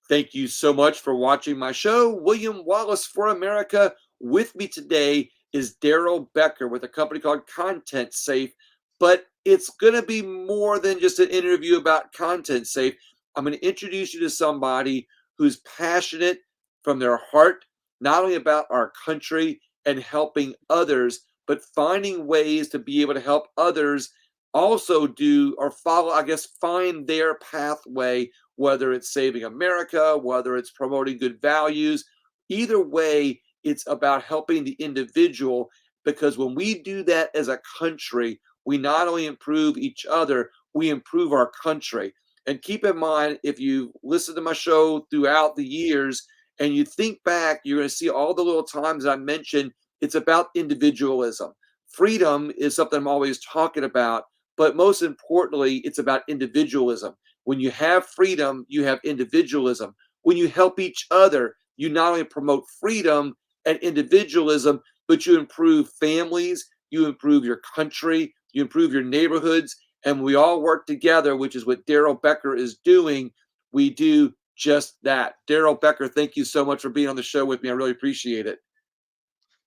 Thank you so much for watching my show. William Wallace for America. With me today is Darrell Becker with a company called Content Safe. But it's going to be more than just an interview about Content Safe. I'm going to introduce you to somebody who's passionate from their heart, not only about our country and helping others, but finding ways to be able to help others also do or follow, I guess, find their pathway, whether it's saving America, whether it's promoting good values. Either way, it's about helping the individual, because when we do that as a country, we not only improve each other, we improve our country. And keep in mind, if you listen to my show throughout the years and you think back, you're going to see all the little times I mentioned it's about individualism. Freedom is something I'm always talking about, but most importantly, it's about individualism. When you have freedom, you have individualism. When you help each other, you not only promote freedom and individualism, but you improve families, you improve your country, you improve your neighborhoods, and we all work together, which is what Darrell Becker is doing. We do just that. Darrell Becker, thank you so much for being on the show with me. I really appreciate it.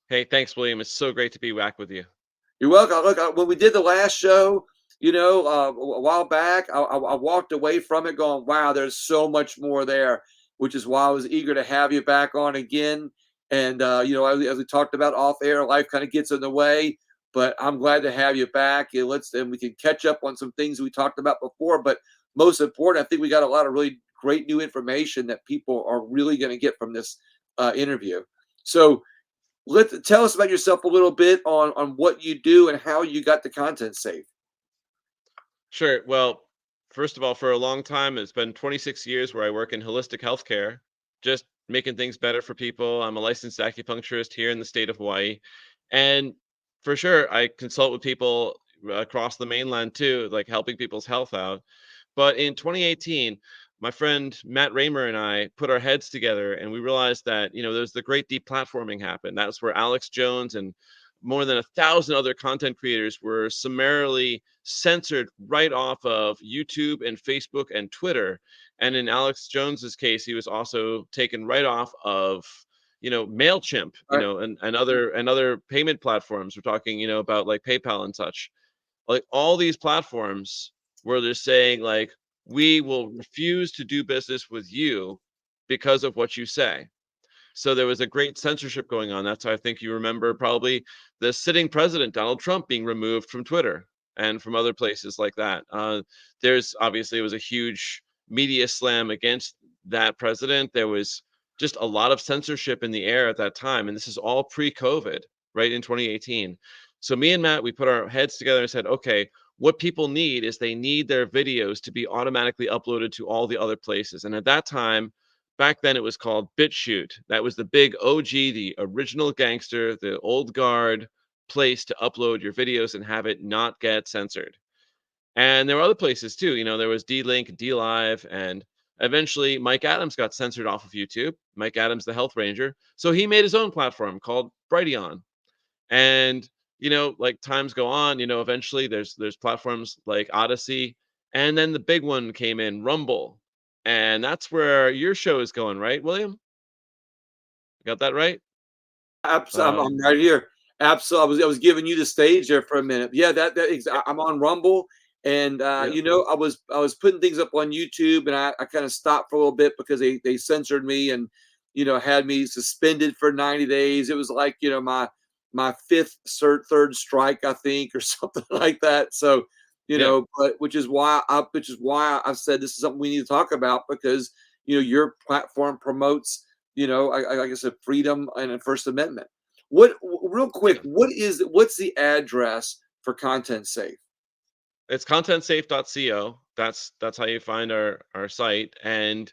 Hey, thanks, William. It's so great to be back with you. You're welcome. Look, when we did the last show, a while back, I walked away from it going, wow, there's so much more there, which is why I was eager to have you back on again. And, as we talked about off air, life kind of gets in the way, but I'm glad to have you back. And we can catch up on some things we talked about before. But most important, I think we got a lot of really great new information that people are really going to get from this interview. So, tell us about yourself a little bit on what you do and how you got the Content Safe. Sure. Well, first of all, for a long time, it's been 26 years where I work in holistic healthcare, just making things better for people. I'm a licensed acupuncturist here in the state of Hawaii. And for sure, I consult with people across the mainland too, like helping people's health out. But in 2018, my friend Matt Raymer and I put our heads together and we realized that, there's the great deplatforming happened. That's where Alex Jones and more than 1,000 other content creators were summarily censored right off of YouTube and Facebook and Twitter. And in Alex Jones's case, he was also taken right off of Mailchimp, All right. and other payment platforms. We're talking, about like PayPal and such. Like all these platforms where they're saying like we will refuse to do business with you because of what you say. So there was a great censorship going on. That's how I think you remember probably the sitting president, Donald Trump, being removed from Twitter and from other places like that. There's obviously it was a huge media slam against that president. There was just a lot of censorship in the air at that time. And this is all pre COVID, right in 2018. So me and Matt, we put our heads together and said, okay, what people need is they need their videos to be automatically uploaded to all the other places. And at that time, back then it was called BitChute. That was the big OG, the original gangster, the old guard place to upload your videos and have it not get censored. And there were other places too. There was D-Link, D-Live, and eventually Mike Adams got censored off of YouTube. Mike Adams, the health ranger. So he made his own platform called Brighteon. And like times go on, eventually there's platforms like Odyssey, and then the big one came in, Rumble. And that's where your show is going, right, William? Got that right? I'm, Uh, I'm right here. Absolutely. I was giving you the stage there for a minute. Yeah, yeah, I'm on Rumble, and yeah, I was putting things up on YouTube, and I kind of stopped for a little bit because they censored me and had me suspended for 90 days. It was like my fifth third strike, I think, or something like that. So yeah. but which is why I've said this is something we need to talk about, because your platform promotes like I said, freedom and a First Amendment. Real quick, Yeah. what's the address for Content Safe? It's contentsafe.co. That's how you find our site. And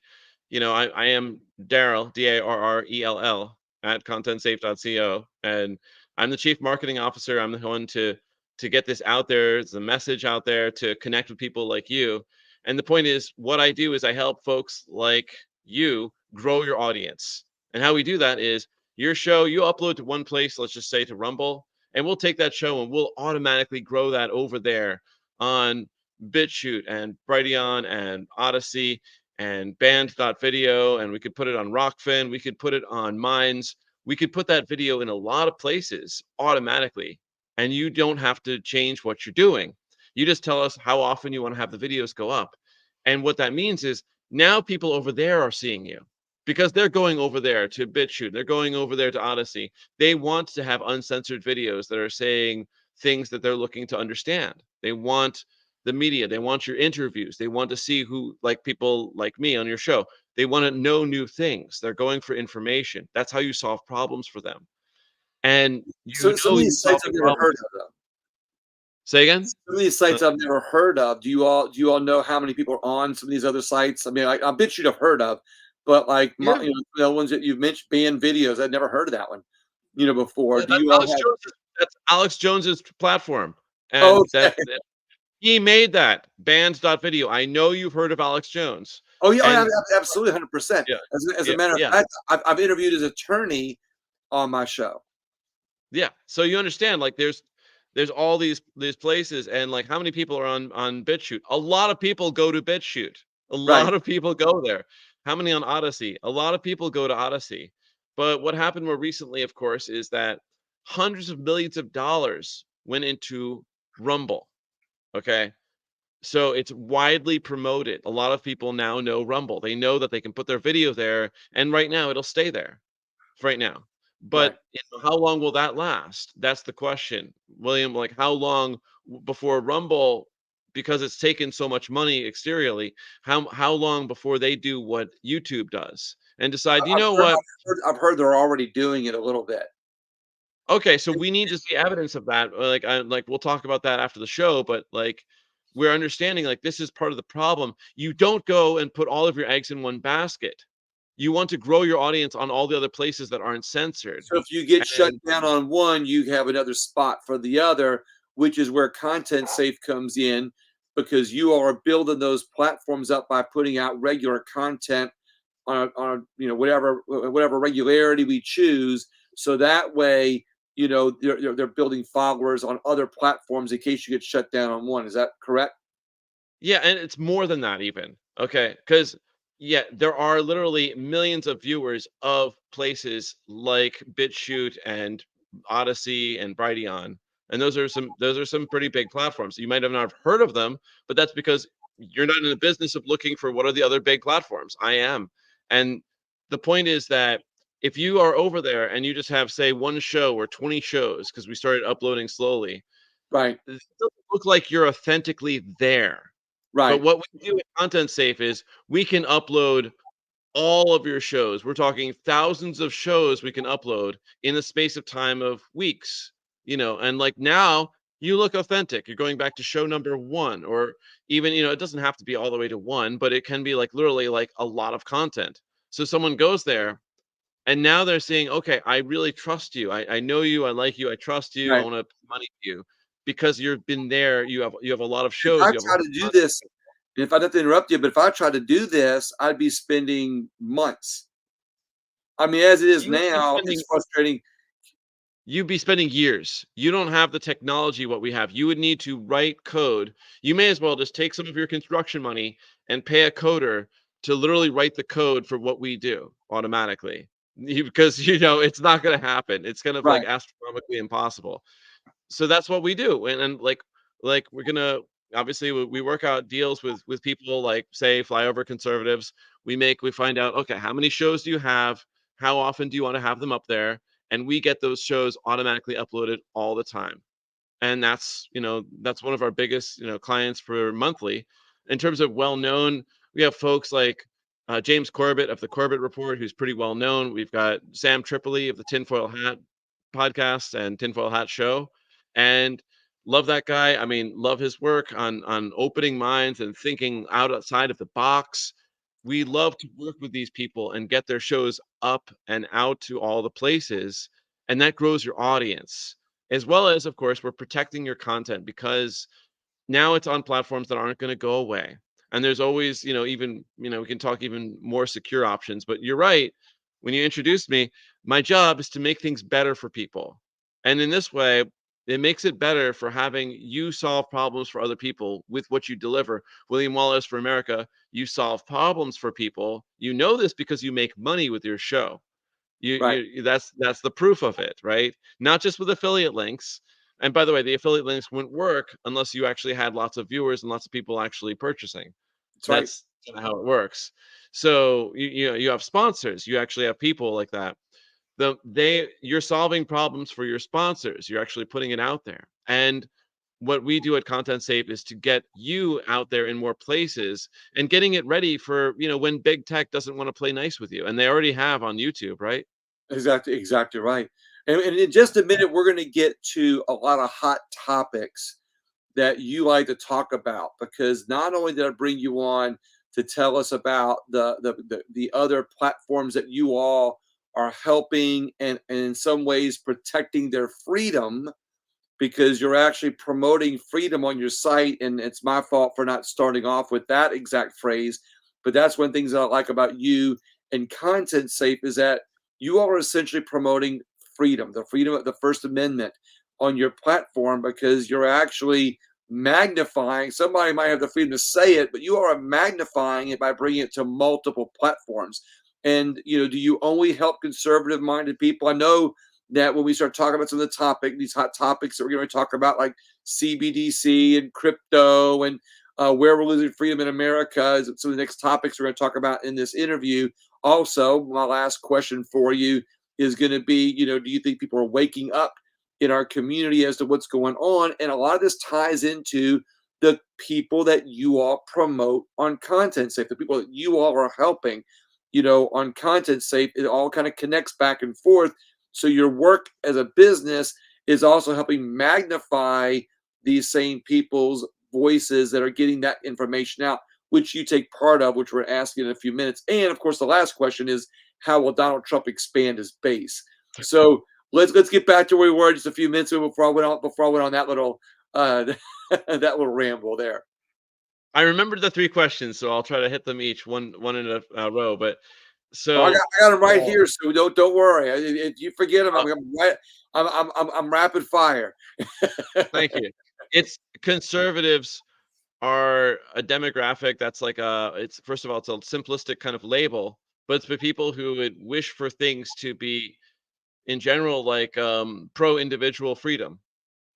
I am Darrell, Darrell at contentsafe.co. And I'm the chief marketing officer. I'm the one to get this out there, the message out there, to connect with people like you. And the point is, what I do is I help folks like you grow your audience. And how we do that is your show, you upload to one place, let's just say to Rumble, and we'll take that show and we'll automatically grow that over there on BitChute and Brighteon and Odyssey. and band.video, and we could put it on Rockfin, we could put it on Minds, we could put that video in a lot of places automatically, and you don't have to change what you're doing. You just tell us how often you want to have the videos go up. And what that means is now people over there are seeing you because they're going over there to BitChute, they're going over there to Odyssey. They want to have uncensored videos that are saying things that they're looking to understand. They want the media, they want your interviews, they want to see who, like people like me on your show. They want to know new things. They're going for information. That's how you solve problems for them. And you So some know of you're these sites I've solving never problems. heard of, though. Say again? Some of these Uh, sites I've never heard of. Do you all know how many people are on some of these other sites? I mean, I bet you'd have heard of, but like yeah. the ones that you've mentioned, banned videos, I'd never heard of that one, before. Yeah, Do you all have? That's Alex Jones's platform. Oh, And okay. that he made that bands.video. I know you've heard of Alex Jones. Oh yeah, And absolutely, 100%. yeah, As a yeah, matter of yeah. fact, I've interviewed his attorney on my show. Yeah. So you understand, like there's all these places, and like how many people are on BitChute? A lot of people go to BitChute. A Right, lot of people go there. How many on Odyssey? A lot of people go to Odyssey. But what happened more recently, of course, is that hundreds of millions of dollars went into Rumble. Okay. So it's widely promoted. A lot of people now know Rumble. They know that they can put their video there, and right now it'll stay there right now. right. But how long will that last? That's the question, William. Like, how long before Rumble, because it's taken so much money exteriorly, how long before they do what YouTube does and decide, you I've know heard, what? I've heard they're already doing it a little bit. Okay, so we need to see evidence of that. Like we'll talk about that after the show, but like we're understanding like this is part of the problem. You don't go and put all of your eggs in one basket. You want to grow your audience on all the other places that aren't censored. So if you get shut And down on one, you have another spot for the other, which is where Content Safe comes in, because you are building those platforms up by putting out regular content on whatever regularity we choose. So that way, they're building followers on other platforms in case you get shut down on one. Is that correct? yeah, and it's more than that even. Okay, because yeah, there are literally millions of viewers of places like BitChute and Odyssey and Brighteon, and those are some pretty big platforms. You might have not heard of them, but that's because you're not in the business of looking for what are the other big platforms. I am, and the point is that if you are over there and you just have say one show or 20 shows because we started uploading slowly, Right, it doesn't look like you're authentically there. But right, what we do at Content Safe is we can upload all of your shows. We're talking thousands of shows we can upload in the space of time of weeks, and like now you look authentic. You're going back to show number one, or even, it doesn't have to be all the way to one, but it can be like literally like a lot of content. So someone goes there and now they're saying, okay, I really trust you. I know you, I like you, I trust you, I right. want to put money to you because you've been there, you have a lot of If I shows, you have a lot try to of do content. this, if I don't have to interrupt you, but if I try to do this, I'd be spending months. I mean, as it is You would be now, it's spending frustrating. you'd be spending years. You don't have the technology what we have. You would need to write code. You may as well just take some of your construction money and pay a coder to literally write the code for what we do automatically. Because it's not going to happen. It's kind of like Right, astronomically impossible. So that's what we do. And like we're gonna obviously we work out deals with people like say flyover conservatives. We find out, okay, how many shows do you have? How often do you want to have them up there? And we get those shows automatically uploaded all the time. And that's one of our biggest clients for monthly. In terms of well known, we have folks like James Corbett of the Corbett Report, who's pretty well known. We've got Sam Tripoli of the Tinfoil Hat podcast and Tinfoil Hat Show, and love that guy. I mean, love his work on opening minds and thinking outside of the box. We love to work with these people and get their shows up and out to all the places, and that grows your audience, as well as, of course, we're protecting your content because now it's on platforms that aren't going to go away. And there's always, even, we can talk even more secure options. But you're right. When you introduced me, my job is to make things better for people. And in this way, It makes it better for having you solve problems for other people with what you deliver. William Wallace for America, you solve problems for people. You know this because you make money with your show. Right. That's the proof of it, right? Not just with affiliate links. And by the way, the affiliate links wouldn't work unless you actually had lots of viewers and lots of people actually purchasing. That's right. That's kinda how it works. So you have sponsors. You actually have people like that. You're solving problems for your sponsors. You're actually putting it out there. And what we do at Content Safe is to get you out there in more places and getting it ready for, when big tech doesn't want to play nice with you. And they already have on YouTube, right? Exactly, exactly right. And in just a minute, we're going to get to a lot of hot topics that you like to talk about, because not only did I bring you on to tell us about the other platforms that you all are helping and in some ways protecting their freedom, because you're actually promoting freedom on your site. And it's my fault for not starting off with that exact phrase. But that's one of the things that I like about you and Content Safe is that you are essentially promoting freedom, the freedom of the First Amendment on your platform, because you're actually magnifying. Somebody might have the freedom to say it, but you are magnifying it by bringing it to multiple platforms. And do you only help conservative minded people? I know that when we start talking about some of these hot topics that we're going to talk about, like CBDC and crypto and where we're losing freedom in America, is some of the next topics we're going to talk about in this interview. Also, my last question for you is going to be, do you think people are waking up in our community as to what's going on? And a lot of this ties into the people that you all promote on Content Safe, the people that you all are helping, on Content Safe. It all kind of connects back and forth. So your work as a business is also helping magnify these same people's voices that are getting that information out, which you take part of, which we're asking in a few minutes. And of course, the last question is, how will Donald Trump expand his base? So let's get back to where we were just a few minutes ago before I went on that little that little ramble there. I remembered the three questions, so I'll try to hit them each one in a row. But Oh, so, I got them right uh, here, so don't worry. If you forget them, uh, I'm right. I'm rapid fire. thank you. It's conservatives are a demographic that's like it's first of all, it's a simplistic kind of label, but it's for people who would wish for things to be in general like pro individual freedom.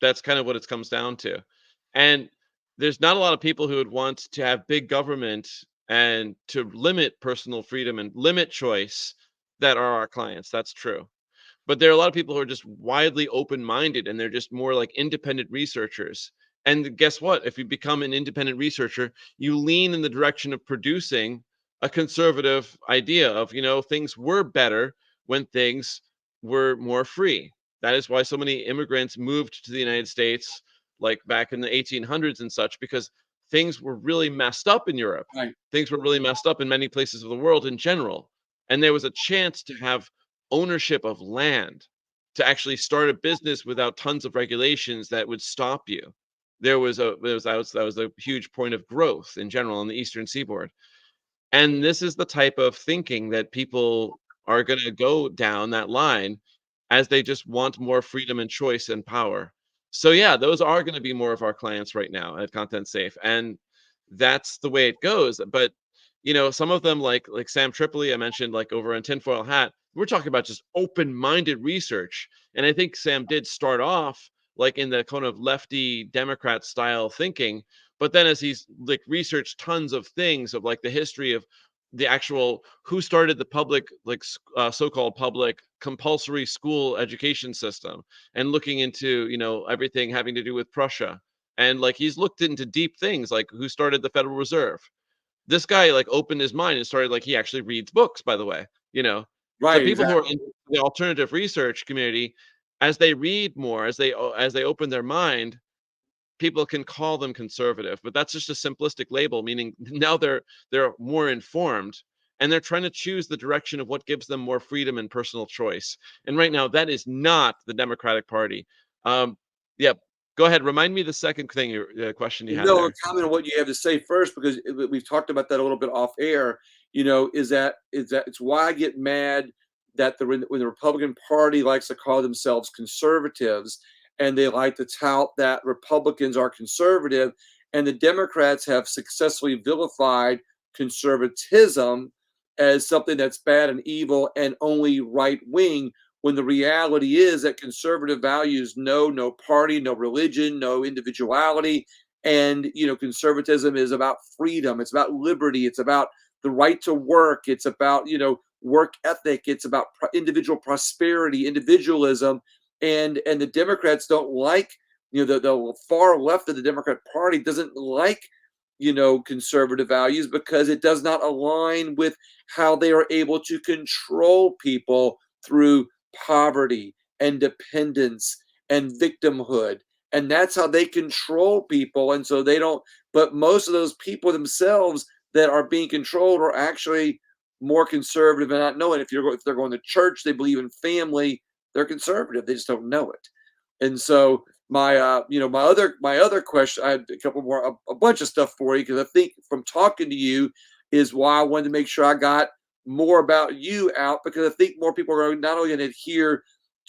That's kind of what it comes down to. And there's not a lot of people who would want to have big government and to limit personal freedom and limit choice that are our clients. That's true. But there are a lot of people who are just widely open-minded and they're just more like independent researchers. And guess what? If you become an independent researcher, you lean in the direction of producing a conservative idea of, things were better when things were more free. That is why so many immigrants moved to the United States, like back in the 1800s and such, because things were really messed up in Europe. Right, Things were really messed up in many places of the world in general. And there was a chance to have ownership of land, to actually start a business without tons of regulations that would stop you. That was a huge point of growth in general on the Eastern Seaboard. And this is the type of thinking that people are going to go down that line as they just want more freedom and choice and power. So yeah, those are going to be more of our clients right now at Content Safe, and that's the way it goes. But some of them like Sam Tripoli, I mentioned, like over in Tinfoil Hat, we're talking about just open-minded research. And I think Sam did start off like in the kind of lefty Democrat style thinking, but then as he's like researched tons of things of like the history of the actual who started the public like so-called public compulsory school education system, and looking into everything having to do with Prussia, and like he's looked into deep things like who started the Federal Reserve. This guy like opened his mind and started, like, he actually reads books, by the way, you know. So right, people who are exactly. in the alternative research community, as they read more, as they open their mind, people can call them conservative, but that's just a simplistic label, meaning now they're more informed and they're trying to choose the direction of what gives them more freedom and personal choice. And right now, that is not the Democratic Party. Um, yeah, go ahead. Remind me the second thing, question you had No, there. comment on what you have to say first, because we've talked about that a little bit off air. Is that it's why I get mad that when the Republican Party likes to call themselves conservatives, and they like to tout that Republicans are conservative, and the Democrats have successfully vilified conservatism as something that's bad and evil and only right wing, when the reality is that conservative values know no party, no religion, no individuality. And conservatism is about freedom, it's about liberty, it's about the right to work, it's about work ethic, it's about individual prosperity, individualism. And the Democrats don't like, the far left of the Democrat Party doesn't like conservative values, because it does not align with how they are able to control people through poverty and dependence and victimhood. And that's how they control people. And so they don't, but most of those people themselves that are being controlled are actually more conservative and not knowing. If they're going to church, they believe in family, they're conservative, they just don't know it. And so my other question, I had a couple more, a bunch of stuff for you, because I think from talking to you is why I wanted to make sure I got more about you out, because I think more people are not only going to adhere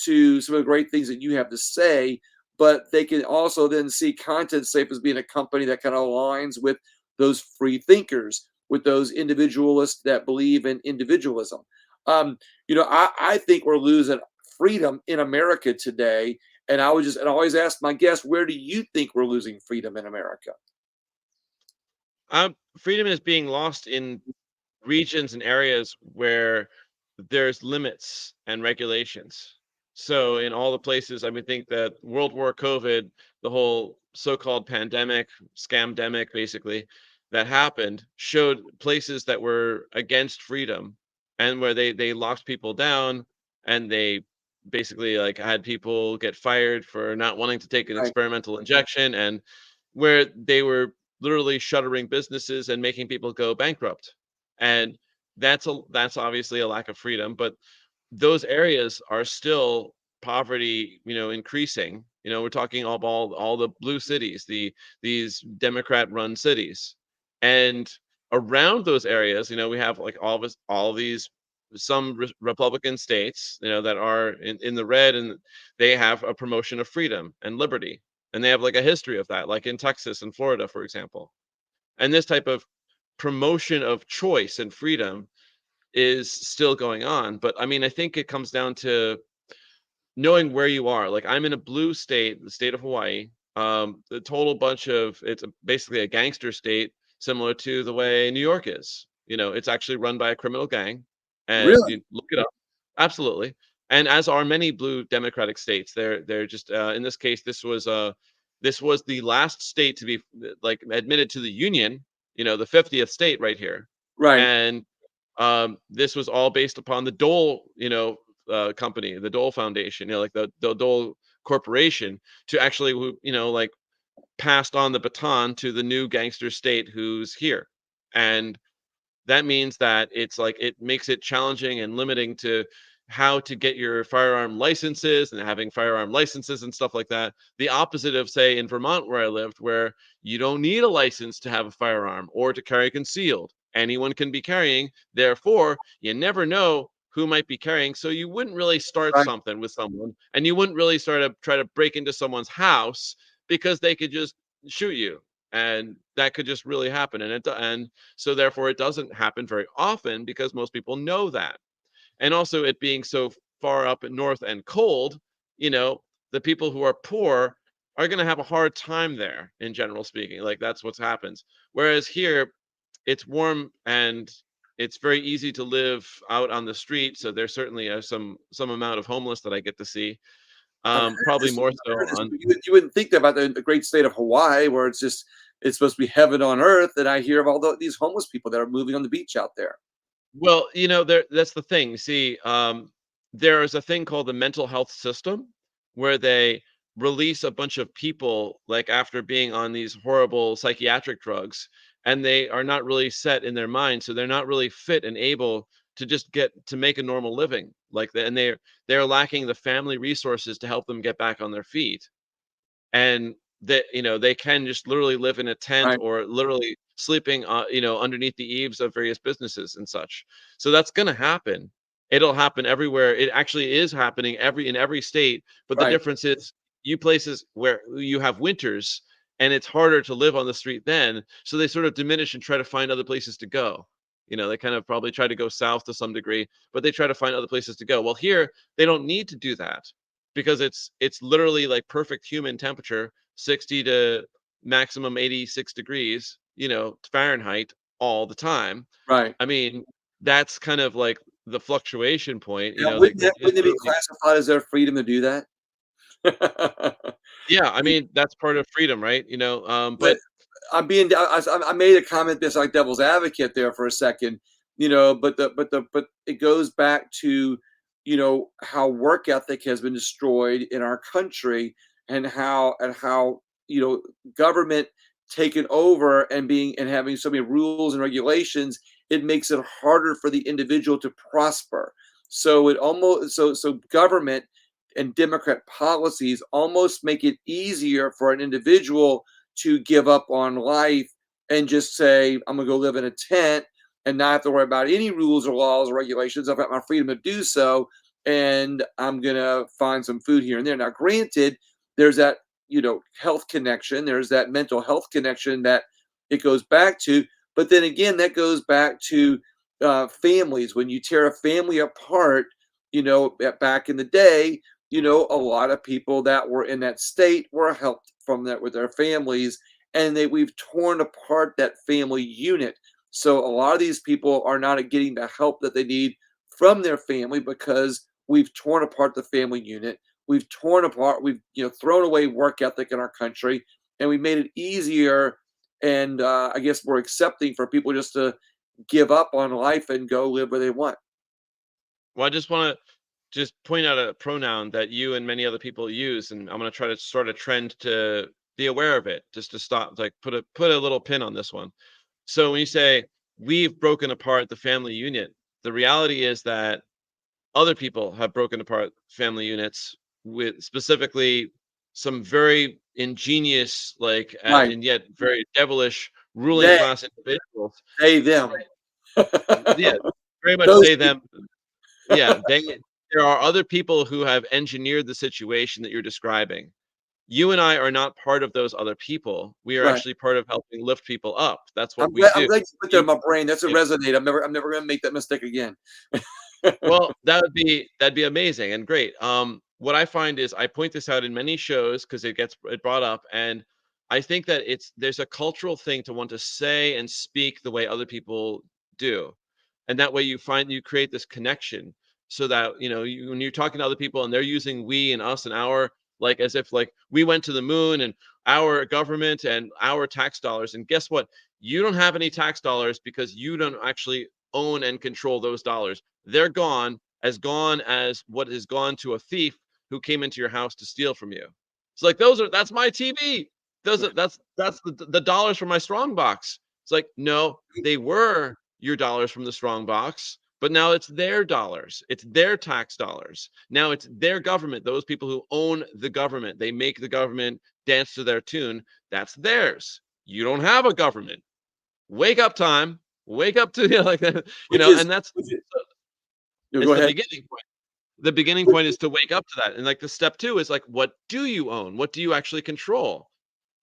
to some of the great things that you have to say, but they can also then see Content Safe as being a company that kind of aligns with those free thinkers, with those individualists that believe in individualism. I think we're losing freedom in America today, and I always ask my guests, where do you think we're losing freedom in America? Freedom is being lost in regions and areas where there's limits and regulations. So in all the places, I would think that World War COVID, the whole so-called pandemic, scamdemic, basically, that happened, showed places that were against freedom and where they locked people down, and they basically like had people get fired for not wanting to take an Right, experimental injection, and where they were literally shuttering businesses and making people go bankrupt. And that's obviously a lack of freedom, but those areas are still poverty, increasing. We're talking all the blue cities, these Democrat run cities. And around those areas, we have like all of these some Republican states, that are in the red, and they have a promotion of freedom and liberty. And they have like a history of that, like in Texas and Florida, for example. And this type of promotion of choice and freedom is still going on. But I mean, I think it comes down to knowing where you are. Like I'm in a blue state, the state of Hawaii. The total bunch of basically a gangster state, similar to the way New York is. It's actually run by a criminal gang, and really, you look it up. Absolutely. And as are many blue democratic states, they're just in this case, this was the last state to be like admitted to the union. The 50th state right here, right, and this was all based upon the Dole, company, the Dole Foundation, like the Dole Corporation, to actually, like passed on the baton to the new gangster state who's here. And that means that it's like it makes it challenging and limiting to how to get your firearm licenses and having firearm licenses and stuff like that. The opposite of, say, in Vermont, where I lived, where you don't need a license to have a firearm or to carry concealed. Anyone can be carrying. Therefore, you never know who might be carrying. So you wouldn't really start right, something with someone, and you wouldn't really start to try to break into someone's house, because they could just shoot you. And that could just really happen. And so therefore it doesn't happen very often because most people know that. And also it being so far up north and cold, you know, the people who are poor are going to have a hard time there, in general speaking. Like that's what happens. Whereas here it's warm and it's very easy to live out on the street. So there's certainly some amount of homeless that I get to see. I've heard Probably this, more I've so heard this, on. you wouldn't think that about the great state of Hawaii, where it's supposed to be heaven on earth, and I hear of all these homeless people that are moving on the beach out there. Well, that's the thing. See, there is a thing called the mental health system where they release a bunch of people like after being on these horrible psychiatric drugs, and they are not really set in their mind, so they're not really fit and able to just get to make a normal living like that, and they're lacking the family resources to help them get back on their feet. And that they can just literally live in a tent Right, or literally sleeping underneath the eaves of various businesses and such. So that's going to happen. It'll happen everywhere. It actually is happening in every state, but the right, difference is you places where you have winters and it's harder to live on the street then, so they sort of diminish and try to find other places to go. They kind of probably try to go south to some degree, but they try to find other places to go. Well, here they don't need to do that because it's literally like perfect human temperature, 60 to maximum 86 degrees, Fahrenheit all the time. Right. I mean, that's kind of like the fluctuation point, Now, that is wouldn't it be literally. classified as their freedom to do that? Yeah, I You mean, that's part of freedom, right? but But I made a comment that's like devil's advocate there for a second, but it goes back to, how work ethic has been destroyed in our country, and how, government taking over and being and having so many rules and regulations, it makes it harder for the individual to prosper. So it almost so government and Democrat policies almost make it easier for an individual to give up on life and just say, I'm going to go live in a tent and not have to worry about any rules or laws or regulations. I've got my freedom to do so. And I'm going to find some food here and there. Now, granted, there's that, health connection, there's that mental health connection that it goes back to. But then again, that goes back to families. When you tear a family apart, back in the day, a lot of people that were in that state were helped from that with their families, and we've torn apart that family unit. So a lot of these people are not getting the help that they need from their family because we've torn apart the family unit. We've thrown away work ethic in our country, and we made it easier and I guess more accepting for people just to give up on life and go live where they want. well, I just want to just point out a pronoun that you and many other people use, and I'm going to try to start a trend to be aware of it, just to stop, like put a little pin on this one. So when you say we've broken apart the family unit, the reality is that other people have broken apart family units with specifically some very ingenious, like, Right. and yet very devilish ruling They, class individuals. them. Yeah, very much Those they, people. them. Yeah, there are other people who have engineered the situation that you're describing. You and I are not part of those other people. We are Right. actually part of helping lift people up. That's what we I'm do. glad you put that You in my brain. That's a yeah. resonate. I'm never gonna make that mistake again. Well, that'd be amazing and great. What I find is I point this out in many shows because it brought up, and I think that there's a cultural thing to want to say and speak the way other people do, and that way you create this connection so that when you're talking to other people and they're using we and us and our, like as if like we went to the moon and our government and our tax dollars, and guess what? You don't have any tax dollars because you don't actually own and control those dollars. They're gone as what has gone to a thief who came into your house to steal from you. It's like that's my TV. That's the dollars from my strong box. It's like, no, they were your dollars from the strong box, but now it's their dollars. It's their tax dollars. Now it's their government, those people who own the government. They make the government dance to their tune. That's theirs. You don't have a government. Wake up time. Wake up to like that, Which is and that's which is no, it's go the ahead. beginning point. The beginning point is to wake up to that. And like the step 2 is like, what do you own? What do you actually control?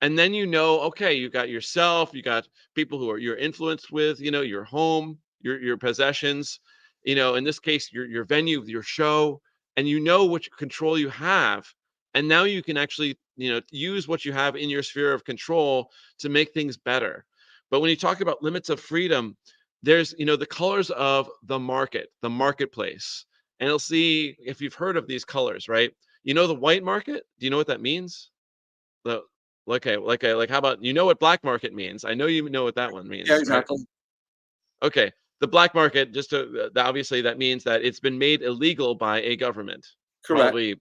And then okay, you got yourself, you got people who are you're influenced with, your home, your possessions, in this case, your venue, your show, and which control you have. And now you can actually, use what you have in your sphere of control to make things better. But when you talk about limits of freedom, there's, the colors of the marketplace. And you'll see if you've heard of these colors, right? The white market, do you know what that means? The like how about what black market means? I know you know what that one Yeah, means, right? exactly. Okay. The black market, just to obviously that means that it's been made illegal by a government. Correct. Probably,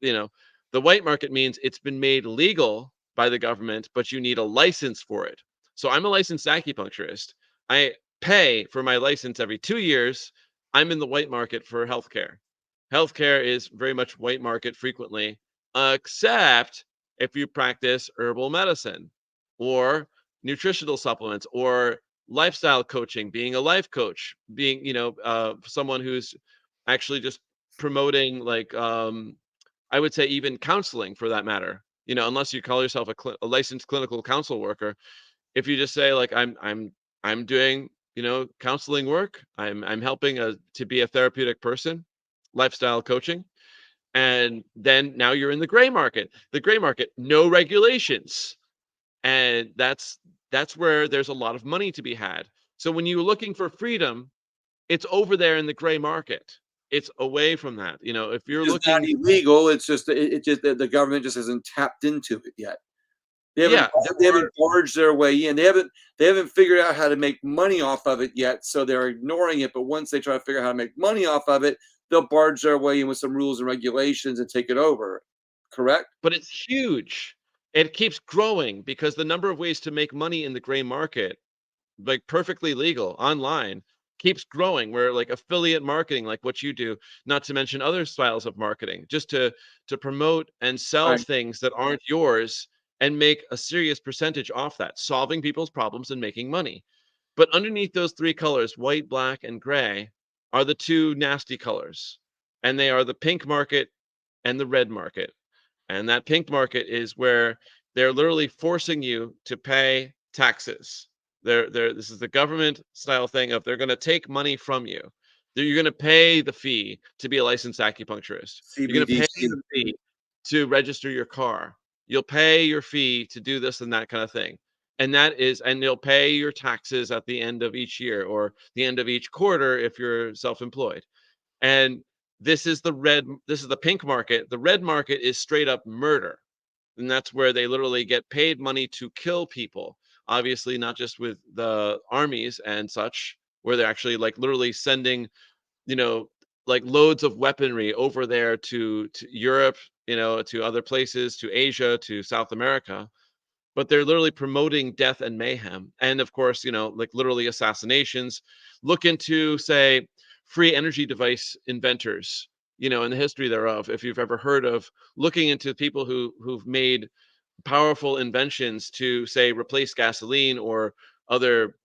you know, the white market means it's been made legal by the government, but you need a license for it. So I'm a licensed acupuncturist. I pay for my license every 2 years. I'm in the white market for healthcare. Healthcare is very much white market frequently, except if you practice herbal medicine or nutritional supplements or lifestyle coaching, being a life coach, being, someone who's actually just promoting like I would say even counseling for that matter. Unless you call yourself a licensed clinical counsel worker, if you just say like I'm doing counseling work, I'm helping to be a therapeutic person, lifestyle coaching, and then now you're in the gray market. The gray market, no regulations, and that's where there's a lot of money to be had. So when you're looking for freedom, it's over there in the gray market. It's away from that. If you're It's not looking, illegal. It's just it just the government just hasn't tapped into it yet. They haven't yeah, there they are, haven't barged their way in. They haven't figured out how to make money off of it yet, so they're ignoring it. But once they try to figure out how to make money off of it, they'll barge their way in with some rules and regulations and take it over. Correct? but it's huge. It keeps growing because the number of ways to make money in the gray market, like perfectly legal online, keeps growing, where like affiliate marketing, like what you do, not to mention other styles of marketing, just to promote and sell Right. things that aren't yours and make a serious percentage off that, solving people's problems and making money. But underneath those three colors, white, black, and gray, are the two nasty colors, and they are the pink market and the red market. And that pink market is where they're literally forcing you to pay taxes. This is the government style thing of they're going to take money from you. You're going to pay the fee to be a licensed acupuncturist. You're going to pay CBDC. the fee to register your car. You'll pay your fee to do this and that kind of thing. And you'll pay your taxes at the end of each year or the end of each quarter if you're self-employed. And this is the pink market. The red market is straight up murder. And that's where they literally get paid money to kill people. Obviously, not just with the armies and such, where they're actually like literally sending, you know, like loads of weaponry over there to Europe, to other places, to Asia, to South America, but they're literally promoting death and mayhem. And of course, like literally assassinations. Look into, say, free energy device inventors, and the history thereof. If you've ever heard of looking into people who've made powerful inventions to, say, replace gasoline or other,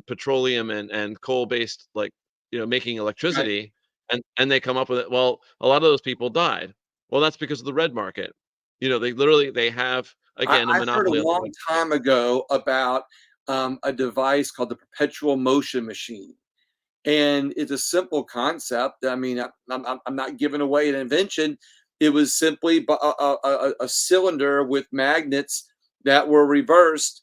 petroleum and coal based, like, making Right. electricity, and they come up with it. Well, a lot of those people died. Well, that's because of the red market. They have, again, a I heard a monopoly on the long red. time ago about a device called the perpetual motion machine. And it's a simple concept. I mean, I'm not giving away an invention. It was simply a cylinder with magnets that were reversed,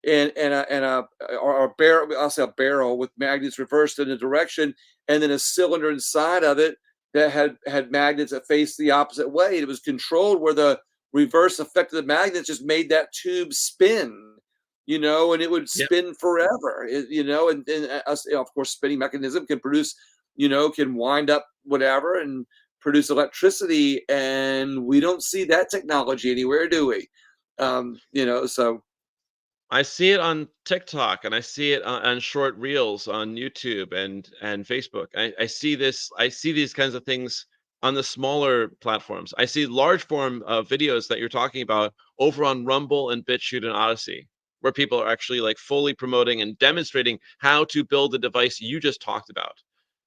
and a or a barrel. I'll say a barrel with magnets reversed in a direction, and then a cylinder inside of it that had magnets that faced the opposite way. It was controlled where the reverse effect of the magnets just made that tube spin, and it would Yep. spin forever, and us, of course, spinning mechanism can produce, can wind up whatever and produce electricity. And we don't see that technology anywhere, do we? So I see it on TikTok and I see it on short reels on YouTube and Facebook. I see this. I see these kinds of things on the smaller platforms. I see large form videos that you're talking about over on Rumble and BitChute and Odyssey, where people are actually like fully promoting and demonstrating how to build the device you just talked about.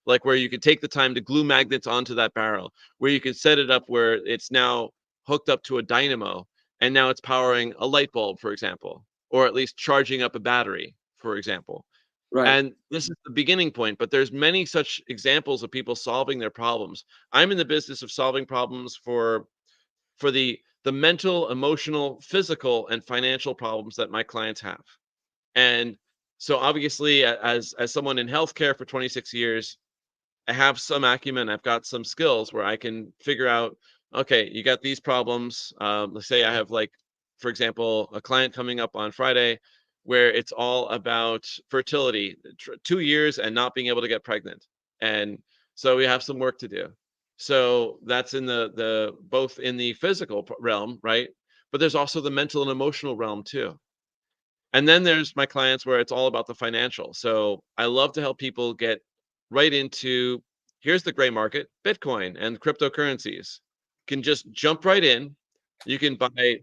Like where you can take the time to glue magnets onto that barrel, where you can set it up where it's now hooked up to a dynamo and now it's powering a light bulb, for example, or at least charging up a battery, for example. right. And this is the beginning point, but there's many such examples of people solving their problems. I'm in the business of solving problems for the mental, emotional, physical, and financial problems that my clients have. And so obviously as someone in healthcare for 26 years, I have some acumen, I've got some skills where I can figure out, okay, you got these problems. Let's say I have, like, for example, a client coming up on Friday where it's all about fertility, 2 years and not being able to get pregnant. And so we have some work to do. So that's in the both in the physical realm, right? But there's also the mental and emotional realm too. And then there's my clients where it's all about the financial. So I love to help people get right into, here's the gray market, Bitcoin and cryptocurrencies. Can just jump right in. You can buy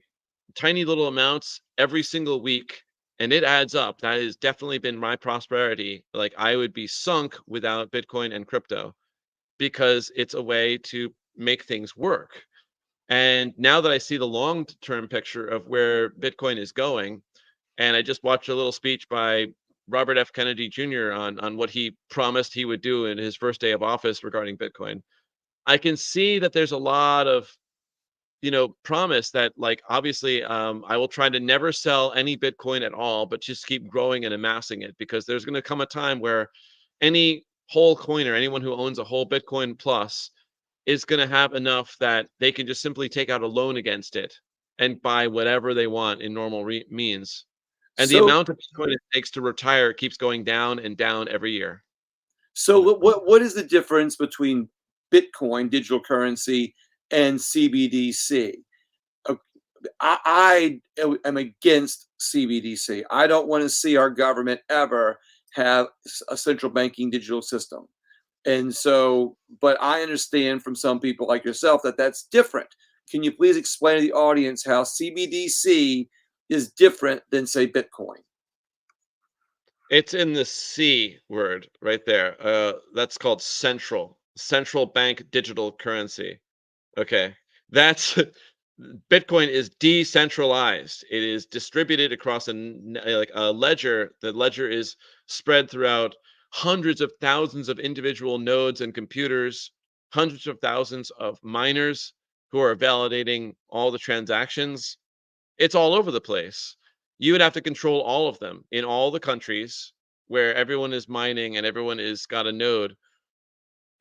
tiny little amounts every single week and it adds up. That has definitely been my prosperity. Like I would be sunk without Bitcoin and crypto because it's a way to make things work. And now that I see the long-term picture of where Bitcoin is going, and I just watched a little speech by Robert F. Kennedy Jr. on what he promised he would do in his first day of office regarding Bitcoin, I can see that there's a lot of promise that, like, obviously, I will try to never sell any Bitcoin at all, but just keep growing and amassing it, because there's going to come a time where any whole coiner, anyone who owns a whole Bitcoin plus, is going to have enough that they can just simply take out a loan against it and buy whatever they want in normal means. And the So amount of Bitcoin it takes to retire keeps going down and down every year. so what is the difference between Bitcoin, digital currency, and CBDC? Uh, I am against CBDC. I don't want to see our government ever have a central banking digital system. And so, but I understand from some people like yourself that that's different. Can you please explain to the audience how CBDC is different than, say, Bitcoin? It's in the C word right there. That's called central bank digital currency. Okay. That's Bitcoin is decentralized. It is distributed across like a ledger. The ledger is spread throughout hundreds of thousands of individual nodes and computers, hundreds of thousands of miners who are validating all the transactions. It's all over the place. You would have to control all of them in all the countries where everyone is mining and everyone is got a node,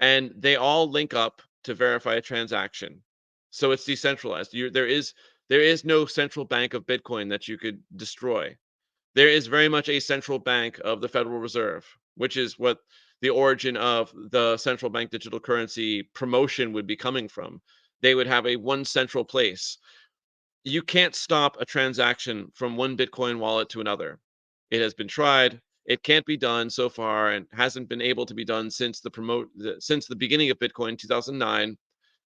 and they all link up to verify a transaction. So it's decentralized. There is no central bank of Bitcoin that you could destroy. There is very much a central bank of the Federal Reserve, which is what the origin of the central bank digital currency promotion would be coming from. They would have a one central place. You can't stop a transaction from one Bitcoin wallet to another. It has been tried. It can't be done so far, and hasn't been able to be done since since the beginning of Bitcoin 2009.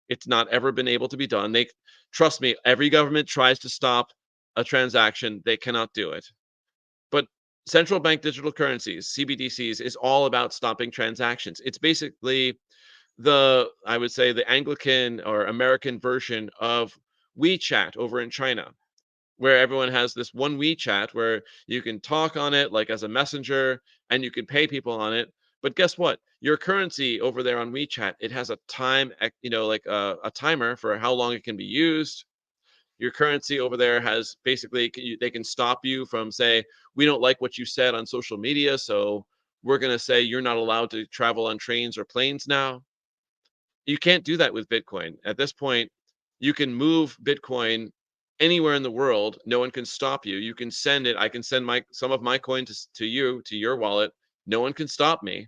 It's not ever been able to be done. They Trust me, every government tries to stop a transaction, they cannot do it. But central bank digital currencies, CBDCs, is all about stopping transactions. It's basically I would say, the Anglican or American version of WeChat over in China, where everyone has this one WeChat where you can talk on it like as a messenger, and you can pay people on it. But guess what? Your currency over there on WeChat, it has a like a timer for how long it can be used. Your currency over there has basically, they can stop you from, say, we don't like what you said on social media, so we're going to say you're not allowed to travel on trains or planes now. You can't do that with Bitcoin. At this point, you can move Bitcoin anywhere in the world. No one can stop you. You can send it. I can send my some of my coin to you, to your wallet. No one can stop me.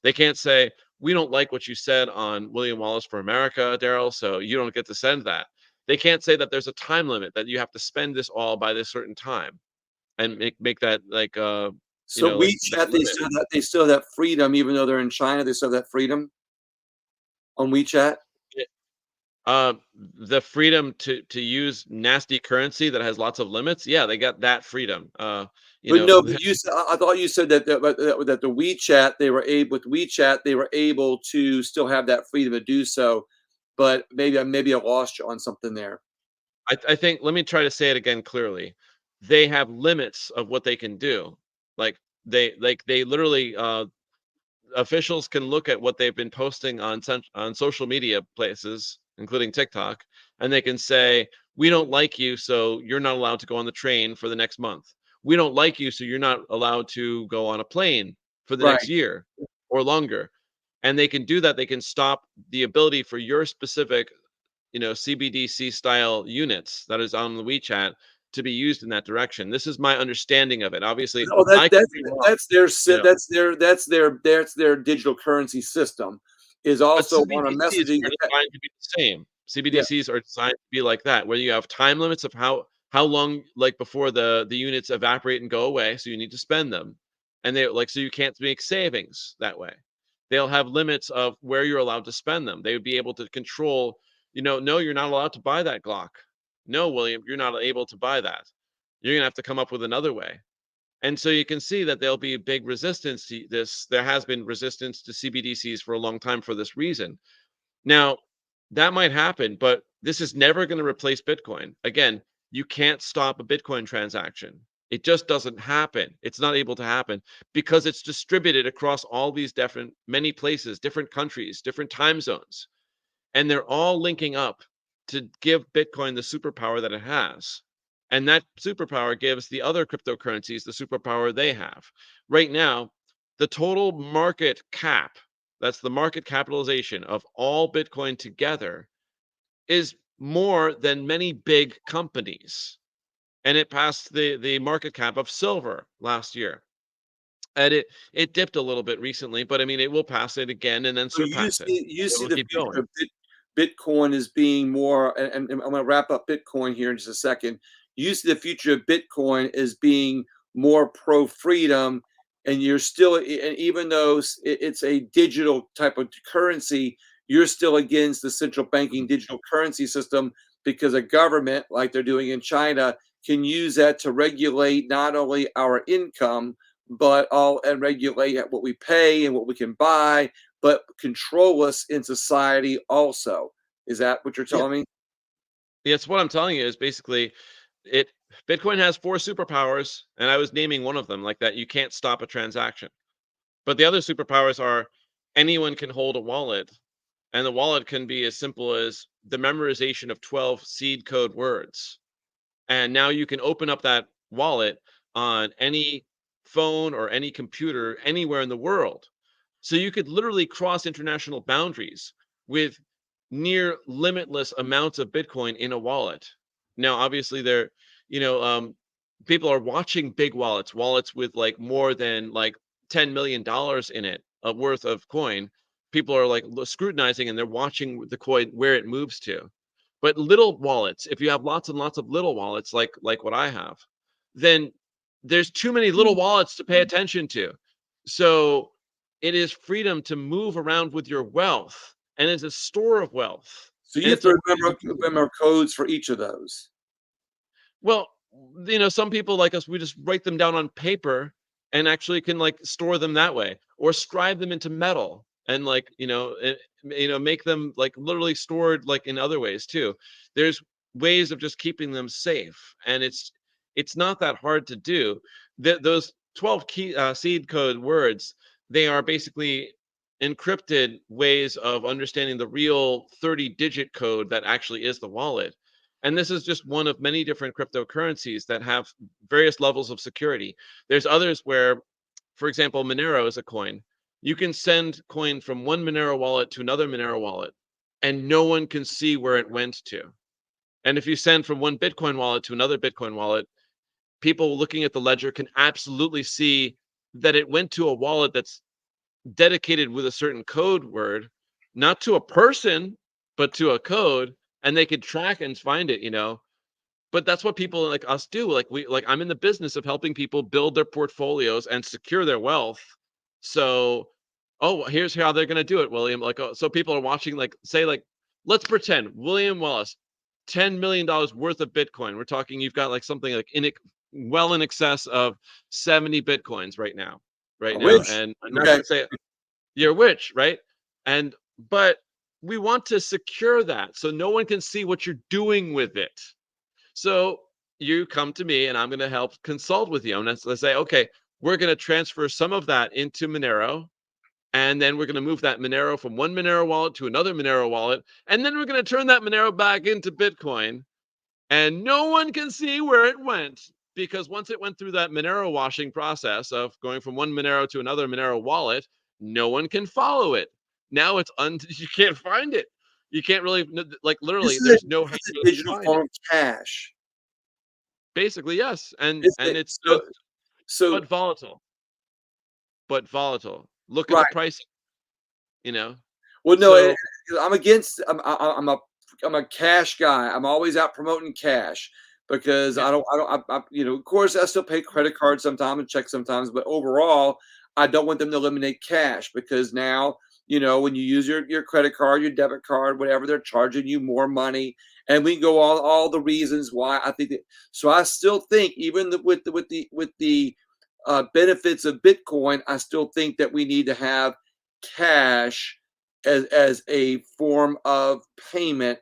They can't say, we don't like what you said on William Wallace for America, Darrell, so you don't get to send that. They can't say that there's a time limit, that you have to spend this all by this certain time, and make that like So like that WeChat, limit. they still have that freedom, even though they're in China. They still have that freedom on WeChat. The freedom to use nasty currency that has lots of limits, yeah, they got that freedom. You But know, no, but I thought you said that the WeChat, they were able with WeChat, they were able to still have that freedom to do so. But maybe I lost you on something there. I think, let me try to say it again clearly. They have limits of what they can do. Like, they literally, officials can look at what they've been posting on social media places, including TikTok, and they can say, "We don't like you, so you're not allowed to go on the train for the next month. We don't like you, so you're not allowed to go on a plane for the next Right. year or longer." And they can do that. They can stop the ability for your specific, CBDC style units that is on the WeChat to be used in that direction. This is my understanding of it. Obviously, Oh, I could be wrong. You know, that's their digital currency system. Is But also on a CBDCs messaging. are designed to be the same. Yeah, CBDCs are designed to be like that, where you have time limits of how long, like, before the units evaporate and go away, so you need to spend them. And they, like, so you can't make savings that way. They'll have limits of where you're allowed to spend them. They would be able to control, no, you're not allowed to buy that Glock. No, William, you're not able to buy that. You're gonna have to come up with another way. And so you can see that there'll be big resistance to this. There has been resistance to CBDCs for a long time for this reason. Now, that might happen, but This is never going to replace Bitcoin. Again, you can't stop a Bitcoin transaction. It just doesn't happen. It's not able to happen because it's distributed across all these many places, different countries, different time zones, and they're all linking up to give Bitcoin the superpower that it has. And that superpower gives the other cryptocurrencies the superpower they have. Right now, the total market cap, that's the market capitalization of all Bitcoin together, is more than many big companies. And it passed the market cap of silver last year. And it dipped a little bit recently, but I mean it will pass it again and then So you surpass it. It see will the keep future going. of Bitcoin as being more, and I'm going to wrap up Bitcoin here in just a second. You see the future of Bitcoin as being more pro freedom, and you're still, and even though it's a digital type of currency, you're still against the central banking digital currency system because a government, like they're doing in China, can use that to regulate not only our income but all and regulate what we pay and what we can buy, but control us in society also. Is that what you're Yeah. telling me? Yes, what I'm telling you is basically it Bitcoin has four superpowers, and I was naming one of them like that. You can't stop a transaction. But the other superpowers are anyone can hold a wallet, and the wallet can be as simple as the memorization of 12 seed code words. And now you can open up that wallet on any phone or any computer anywhere in the world. So you could literally cross international boundaries with near limitless amounts of Bitcoin in a wallet. Now, obviously, people are watching big wallets with like more than like $10 million in it, worth of coin. People are like scrutinizing and they're watching the coin where it moves to. But little wallets, if you have lots and lots of little wallets, like what I have, then there's too many little wallets to pay attention to. So it is freedom to move around with your wealth, and it's a store of wealth, So and you have it's a to way you can remember codes for each of those. well, some people like us, we just write them down on paper and actually can like store them that way, or scribe them into metal and like make them like literally stored like in other ways too. There's ways of just keeping them safe, and it's not that hard to do. Those 12 key seed code words, they are basically encrypted ways of understanding the real 30-digit code that actually is the wallet. And this is just one of many different cryptocurrencies that have various levels of security. There's others where, for example, Monero is a coin. You can send coin from one Monero wallet to another Monero wallet, and no one can see where it went to. And if you send from one Bitcoin wallet to another Bitcoin wallet, people looking at the ledger can absolutely see that it went to a wallet that's dedicated with a certain code word, not to a person, but to a code, and they could track and find it. But that's what people like us do. I'm in the business of helping people build their portfolios and secure their wealth. So, oh, here's how they're going to do it, William. So people are watching, like, say, like, let's pretend William Wallace, $10 million worth of Bitcoin. We're talking, you've got like something like well in excess of 70 Bitcoins right I now. wish. And I'm not Okay. going to say you're rich, right? But we want to secure that so no one can see what you're doing with it. So you come to me and I'm going to help consult with you. And let's say, okay, we're going to transfer some of that into Monero. And then we're going to move that Monero from one Monero wallet to another Monero wallet. And then we're going to turn that Monero back into Bitcoin. And no one can see where it went because once it went through that Monero washing process of going from one Monero to another Monero wallet, no one can follow it. Now you can't find it. You can't really, like, literally, there's no This way is a to digital find it. form of cash. Basically, yes, and Is and it? it's just So but volatile, but volatile. Look at the right. price, you know. Well, no, So I'm against. I'm a cash guy. I'm always out promoting cash because yeah, of course, I still pay credit cards sometimes and check sometimes, but overall, I don't want them to eliminate cash because now, when you use your credit card, your debit card, whatever, they're charging you more money, and we can go all the reasons why I think that. So I still think even with the benefits of Bitcoin, I still think that we need to have cash as a form of payment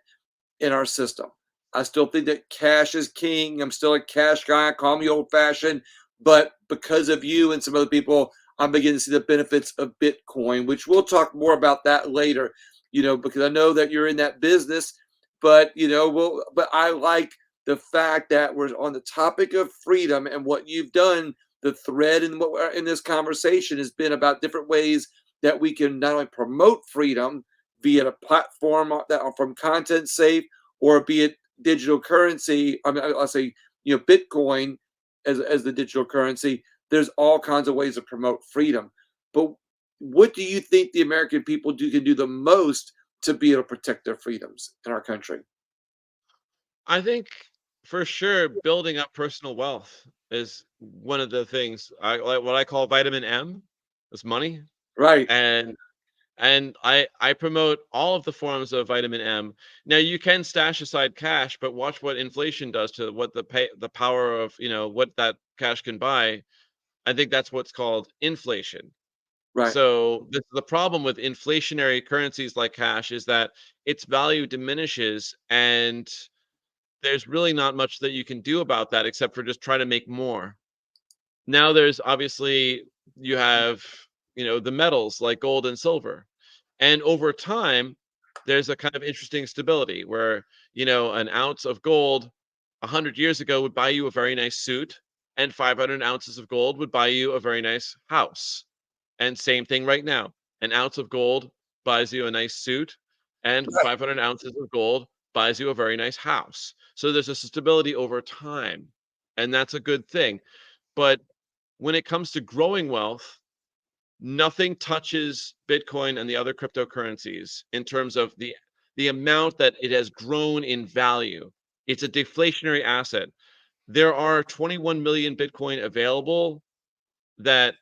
in our system. I still think that cash is king. I'm still a cash guy. Call me old fashioned, but because of you and some other people, I'm beginning to see the benefits of Bitcoin, which we'll talk more about that later. Because I know that you're in that business, but but I like the fact that we're on the topic of freedom and what you've done. The thread in what we're in this conversation has been about different ways that we can not only promote freedom via a platform that from content safe, or be it digital currency. I mean, I'll say Bitcoin as the digital currency. There's all kinds of ways to promote freedom. But what do you think the American people can do the most to be able to protect their freedoms in our country? I think for sure building up personal wealth is one of the things I like what I call vitamin M is money. Right, And I promote all of the forms of vitamin M. Now you can stash aside cash, but watch what inflation does to what the power of, what that cash can buy. I think that's what's called inflation. right. So the problem with inflationary currencies like cash is that its value diminishes, and there's really not much that you can do about that except for just try to make more. Now there's obviously you have, the metals like gold and silver. And over time, there's a kind of interesting stability where, an ounce of gold 100 years ago would buy you a very nice suit, and 500 ounces of gold would buy you a very nice house. And same thing right now. An ounce of gold buys you a nice suit, and 500 ounces of gold buys you a very nice house. So there's a stability over time, and that's a good thing. But when it comes to growing wealth, nothing touches Bitcoin and the other cryptocurrencies in terms of the amount that it has grown in value. It's a deflationary asset. There are 21 million Bitcoin available that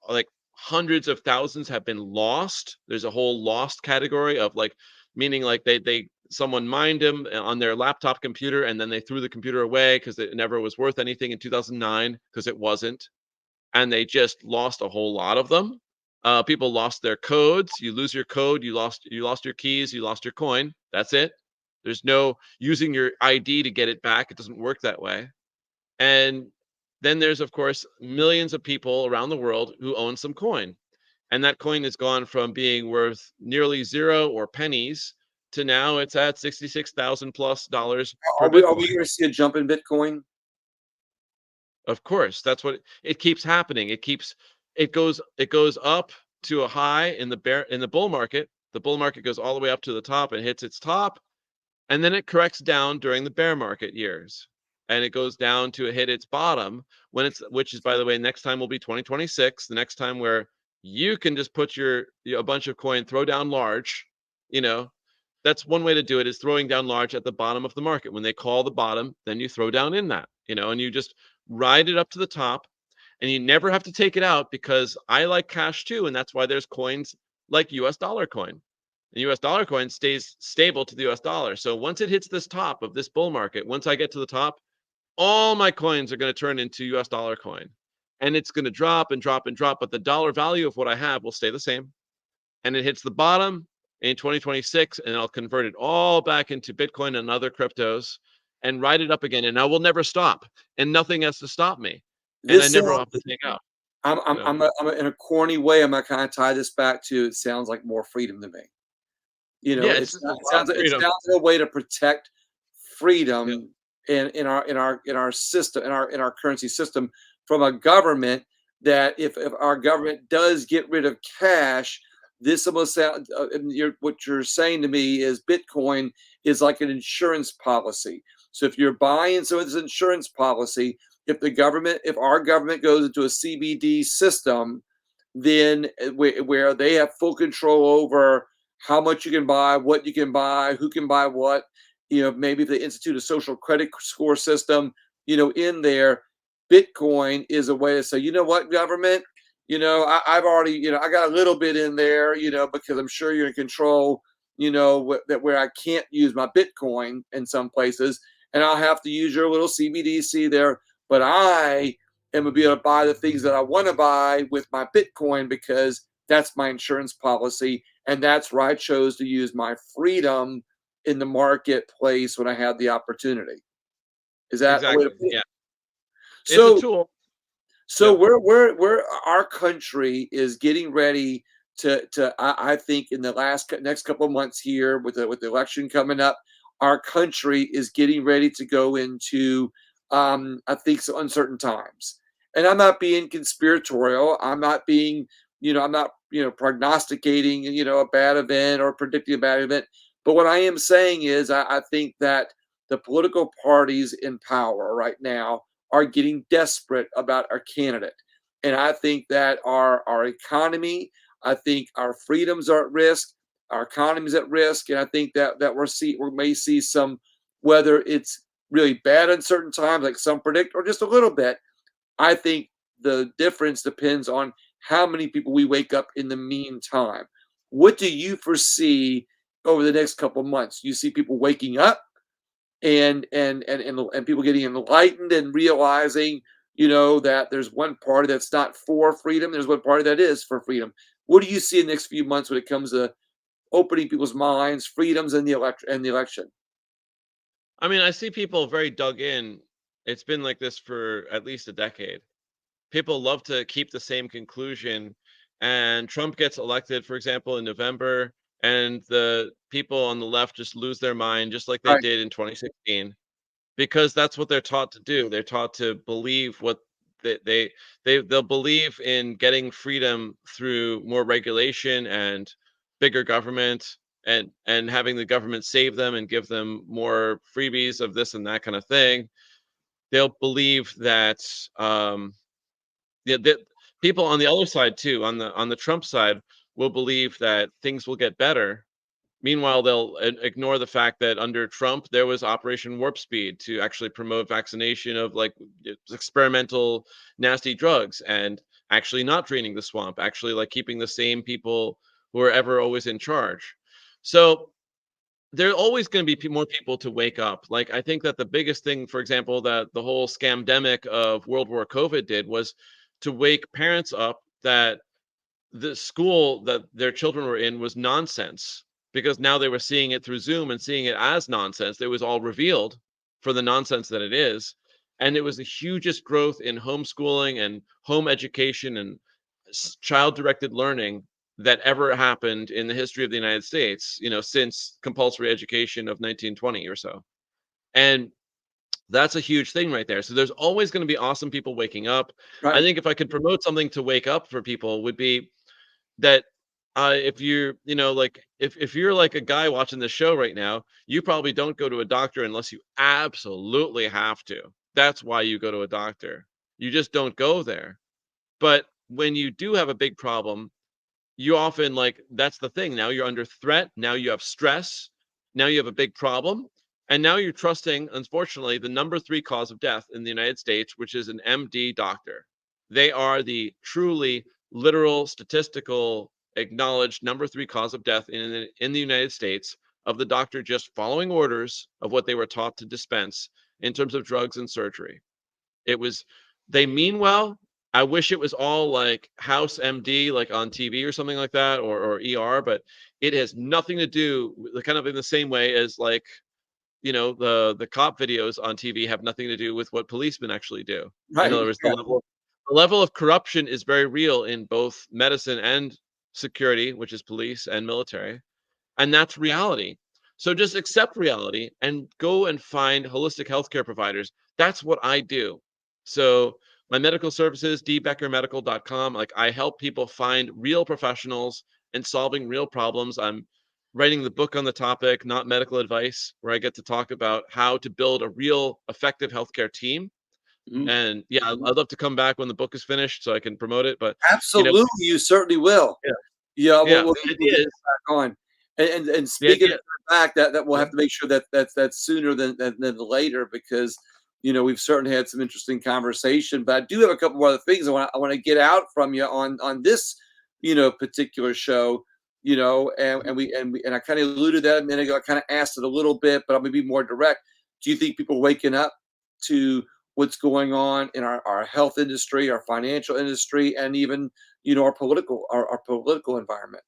like hundreds of thousands have been lost. There's a whole lost category of like meaning like they someone mined them on their laptop computer and then they threw the computer away because it never was worth anything in 2009 because it wasn't, and they just lost a whole lot of them. People lost their codes. You lose your code, you lost your keys, you lost your coin. That's it. There's no using your ID to get it back. It doesn't work that way. And then there's of course millions of people around the world who own some coin. And that coin has gone from being worth nearly zero or pennies to now it's at 66,000 plus dollars per Are we Bitcoin. going to see a jump in Bitcoin? Of course, that's what it keeps happening. It goes up to a high in the bull market. The bull market goes all the way up to the top and hits its top, and then it corrects down during the bear market years. And it goes down to hit its bottom which is, by the way, next time will be 2026, the next time where you can just put a bunch of coin, throw down large, you know. That's one way to do it, is throwing down large at the bottom of the market. When they call the bottom, then you throw down in that, and you just ride it up to the top, and you never have to take it out because I like cash too, and that's why there's coins like US dollar coin. The US dollar coin stays stable to the US dollar. So once it hits this top of this bull market, once I get to the top, all my coins are going to turn into US dollar coin. And it's going to drop and drop and drop, but the dollar value of what I have will stay the same. And it hits the bottom in 2026, and I'll convert it all back into Bitcoin and other cryptos and ride it up again. And I will never stop, and nothing has to stop me. And I This never have to take out, I'm you I'm know. I'm, a, I'm a, in a corny way. I'm gonna kind of tie this back to it sounds like more freedom to me. Yeah, It it's about sounds it freedom. sounds like a way to protect Yeah. freedom in our system in our currency system from a government that if our government does get rid of cash, this almost sound what you're saying to me is Bitcoin is like an insurance policy. So if you're buying some of this insurance policy, if our government goes into a CBD system, then where they have full control over how much you can buy, what you can buy, who can buy what. Maybe if they institute a social credit score system, in there, Bitcoin is a way to say, you know what, government, I've already, I got a little bit in there, because I'm sure you're in control, that where I can't use my Bitcoin in some places, and I'll have to use your little CBDC there, but I am gonna be able to buy the things that I want to buy with my Bitcoin because that's my insurance policy, and that's where I chose to use my freedom in the marketplace when I have the opportunity. Is that a way to Exactly. put it? Yeah. It's a So tool. so Yeah. we're our country is getting ready to I think in the next couple of months here with the election coming up, our country is getting ready to go into I think some uncertain times. And I'm not being conspiratorial. I'm not being, I'm not, prognosticating, a bad event or predicting a bad event. But what I am saying is I think that the political parties in power right now are getting desperate about our candidate. And I think that our economy, I think our freedoms are at risk, our economy is at risk, and I think that we may see some, whether it's really bad in certain times, like some predict, or just a little bit. I think the difference depends on how many people we wake up in the meantime. What do you foresee over the next couple of months? You see people waking up and people getting enlightened and realizing, that there's one party that's not for freedom, there's one party that is for freedom. What do you see in the next few months when it comes to opening people's minds, freedoms, and the election? I mean, I see people very dug in. It's been like this for at least a decade. People love to keep the same conclusion, and Trump gets elected, for example, in November, and the people on the left just lose their mind just like they Right, did in 2016 because that's what they're taught to do. They're taught to believe what they they, they'll believe in getting freedom through more regulation and bigger government and having the government save them and give them more freebies of this and that kind of thing. They'll believe that yeah, people on the other side too, on the Trump side, will believe that things will get better. Meanwhile, they'll ignore the fact that under Trump, there was Operation Warp Speed to actually promote vaccination of like experimental nasty drugs and actually not draining the swamp, actually like keeping the same people who are ever always in charge. So there are always going to be more people to wake up. Like I think that the biggest thing, for example, that the whole scamdemic of World War COVID did was to wake parents up that the school that their children were in was nonsense because now they were seeing it through Zoom and seeing it as nonsense. It was all revealed for the nonsense that it is. And it was the hugest growth in homeschooling and home education and child directed learning that ever happened in the history of the United States, since compulsory education of 1920 or so. And that's a huge thing right there. So there's always going to be awesome people waking up. I right, think if I could promote something to wake up for people would be that if you're, like if you're like a guy watching the show right now, you probably don't go to a doctor unless you absolutely have to. That's why you go to a doctor. You just don't go there. But when you do have a big problem, you often like that's the thing. Now you're under threat. Now you have stress. Now you have a big problem. And now you're trusting, unfortunately, the number three cause of death in the United States, which is an MD doctor. They are the truly literal, statistical, acknowledged number three cause of death in the United States of the doctor just following orders of what they were taught to dispense in terms of drugs and surgery. It was they mean well. I wish it was all like House MD, like on TV or something like that, or ER, but it has nothing to do kind of in the same way as like the cop videos on TV have nothing to do with what policemen actually do. In right. other words, Yeah, the level of corruption is very real in both medicine and security, which is police and military. And that's reality. So just accept reality and go and find holistic healthcare providers. That's what I do. So my medical services, dbeckermedical.com, like I help people find real professionals and solving real problems. I'm writing the book on the topic, Not Medical Advice, where I get to talk about how to build a real effective healthcare team. mhm. And yeah, I'd love to come back when the book is finished so I can promote it. But you know, Absolutely, you certainly will. yeah, Yeah, yeah. we'll get back on. And The speaking of idea, back, that we'll yeah. have to make sure that's sooner than later because we've certainly had some interesting conversation. But I do have a couple more other things I want to get out from you on this particular show. And I kind of alluded to that a minute ago. I kind of asked it a little bit, but I'm gonna be more direct. Do you think people waking up to what's going on in our health industry, our financial industry, and even our political environment?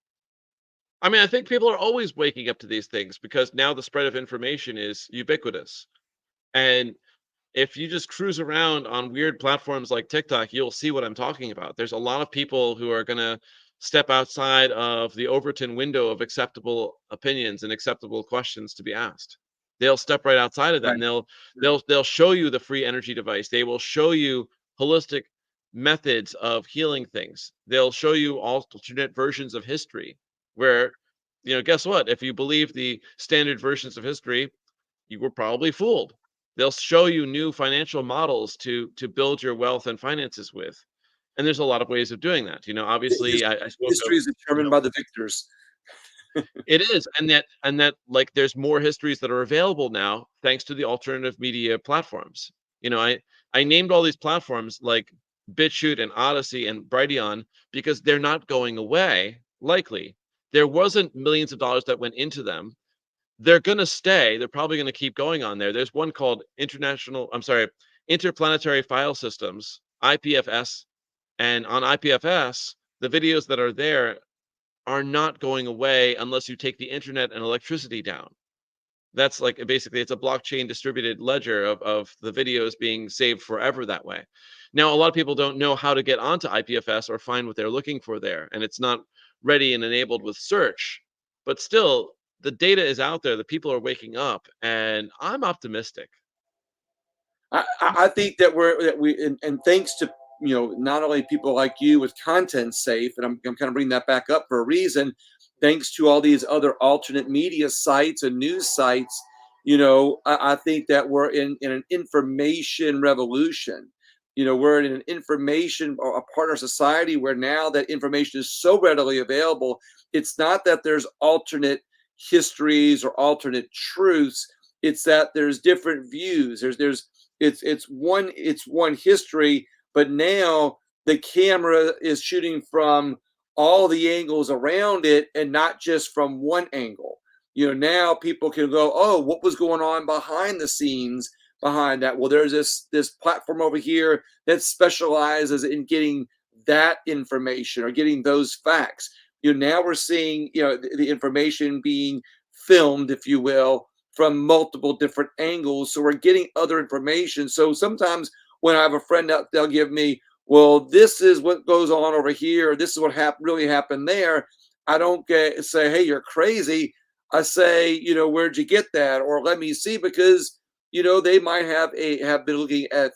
I mean, I think people are always waking up to these things because now the spread of information is ubiquitous. And if you just cruise around on weird platforms like TikTok, you'll see what I'm talking about. There's a lot of people who are going to step outside of the Overton window of acceptable opinions and acceptable questions to be asked. They'll step right outside of that Right. and they'll show you the free energy device. They will show you holistic methods of healing things. They'll show you alternate versions of history where guess what? If you believe the standard versions of history, you were probably fooled. They'll show you new financial models to build your wealth and finances with. And there's a lot of ways of doing that. His Obviously, I spoke of, history is determined by the victors. it is, and that like there's more histories that are available now thanks to the alternative media platforms. I named all these platforms like BitChute and Odyssey and Brighteon because they're not going away. Likely, there wasn't millions of dollars that went into them. They're gonna stay. They're probably gonna keep going on there. There's one called Interplanetary File Systems, IPFS, and on IPFS, the videos that are there are not going away unless you take the internet and electricity down. That's like basically it's a blockchain distributed ledger of the videos being saved forever that way. Now, a lot of people don't know how to get onto IPFS or find what they're looking for there, and it's not ready and enabled with search. But still, the data is out there. The people are waking up, and I'm optimistic. I think that and thanks to not only people like you with content safe, and I'm kind of bringing that back up for a reason. Thanks to all these other alternate media sites and news sites, I think that we're in an information revolution. We're in an information or a part of society where now that information is so readily available. It's not that there's alternate histories or alternate truths. It's that there's different views. It's one history, but now the camera is shooting from all the angles around it and not just from one angle. Now people can go, oh, what was going on behind the scenes behind that? Well, there's this platform over here that specializes in getting that information or getting those facts. Now we're seeing the information being filmed, if you will, from multiple different angles. So we're getting other information. So sometimes when I have a friend out, they'll give me, well, this is what goes on over here. This is what really happened there. I don't say, hey, you're crazy. I say, where'd you get that? Or let me see, because, they might have been looking at,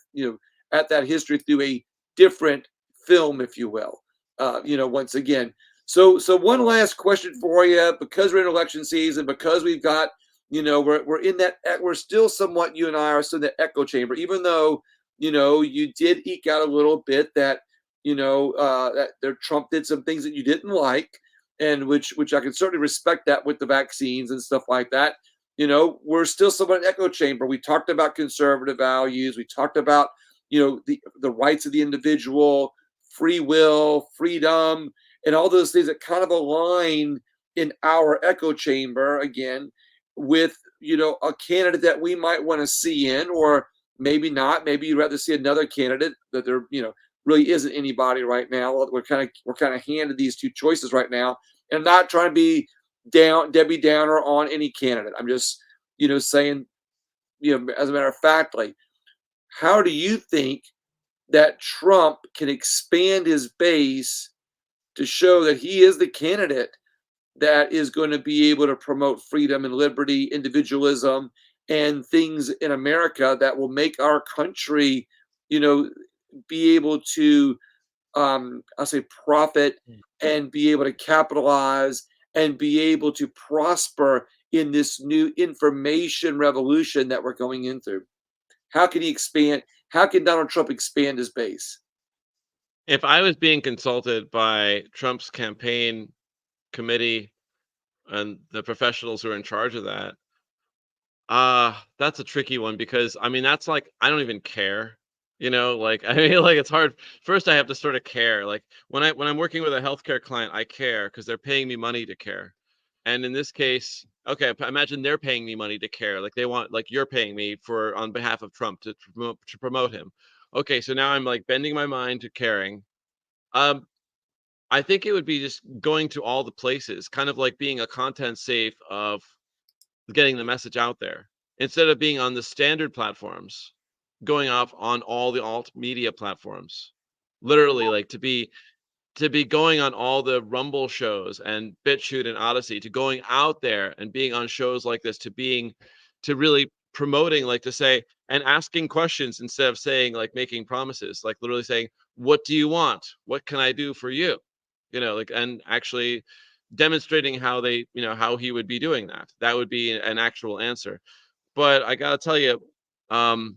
at that history through a different film, if you will. Once again. So one last question for you, because we're in election season, because we've got we're in that, we're still somewhat, you and I are still in the echo chamber, even though you did eke out a little bit that that there Trump did some things that you didn't like, and which I can certainly respect that with the vaccines and stuff like that. We're still somewhat in echo chamber. We talked about conservative values. We talked about the rights of the individual, free will, freedom, and all those things that kind of align in our echo chamber again with a candidate that we might want to see in, or maybe not. Maybe you'd rather see another candidate that there really isn't anybody right now. We're kind of handed these two choices right now, and I'm not trying to be Debbie Downer on any candidate. I'm just saying, as a matter of factly, how do you think that Trump can expand his base to show that he is the candidate that is going to be able to promote freedom and liberty, individualism, and things in America that will make our country, you know, be able to, I say, profit and be able to capitalize and be able to prosper in this new information revolution that we're going into. How can he expand? How can Donald Trump expand his base? If I was being consulted by Trump's campaign committee and the professionals who are in charge of that, that's a tricky one because I mean that's like I don't even care. Like I mean like it's hard. First I have to sort of care. Like when I'm working with a healthcare client, I care because they're paying me money to care. And in this case, okay, imagine they're paying me money to care. Like they want like you're paying me for on behalf of Trump to promote him. Okay, so now I'm like bending my mind to caring. Um I think it would be just going to all the places, kind of like being a content safe of getting the message out there. Instead of being on the standard platforms, going off on all the alt media platforms. Literally, like to be going on all the Rumble shows and BitChute and Odyssey, to going out there and being on shows like this, to really promoting, like to say and asking questions instead of saying like making promises, like literally saying, "What do you want? What can I do for you?" Like and actually demonstrating how how he would be doing that. That would be an actual answer. But I gotta tell you, um,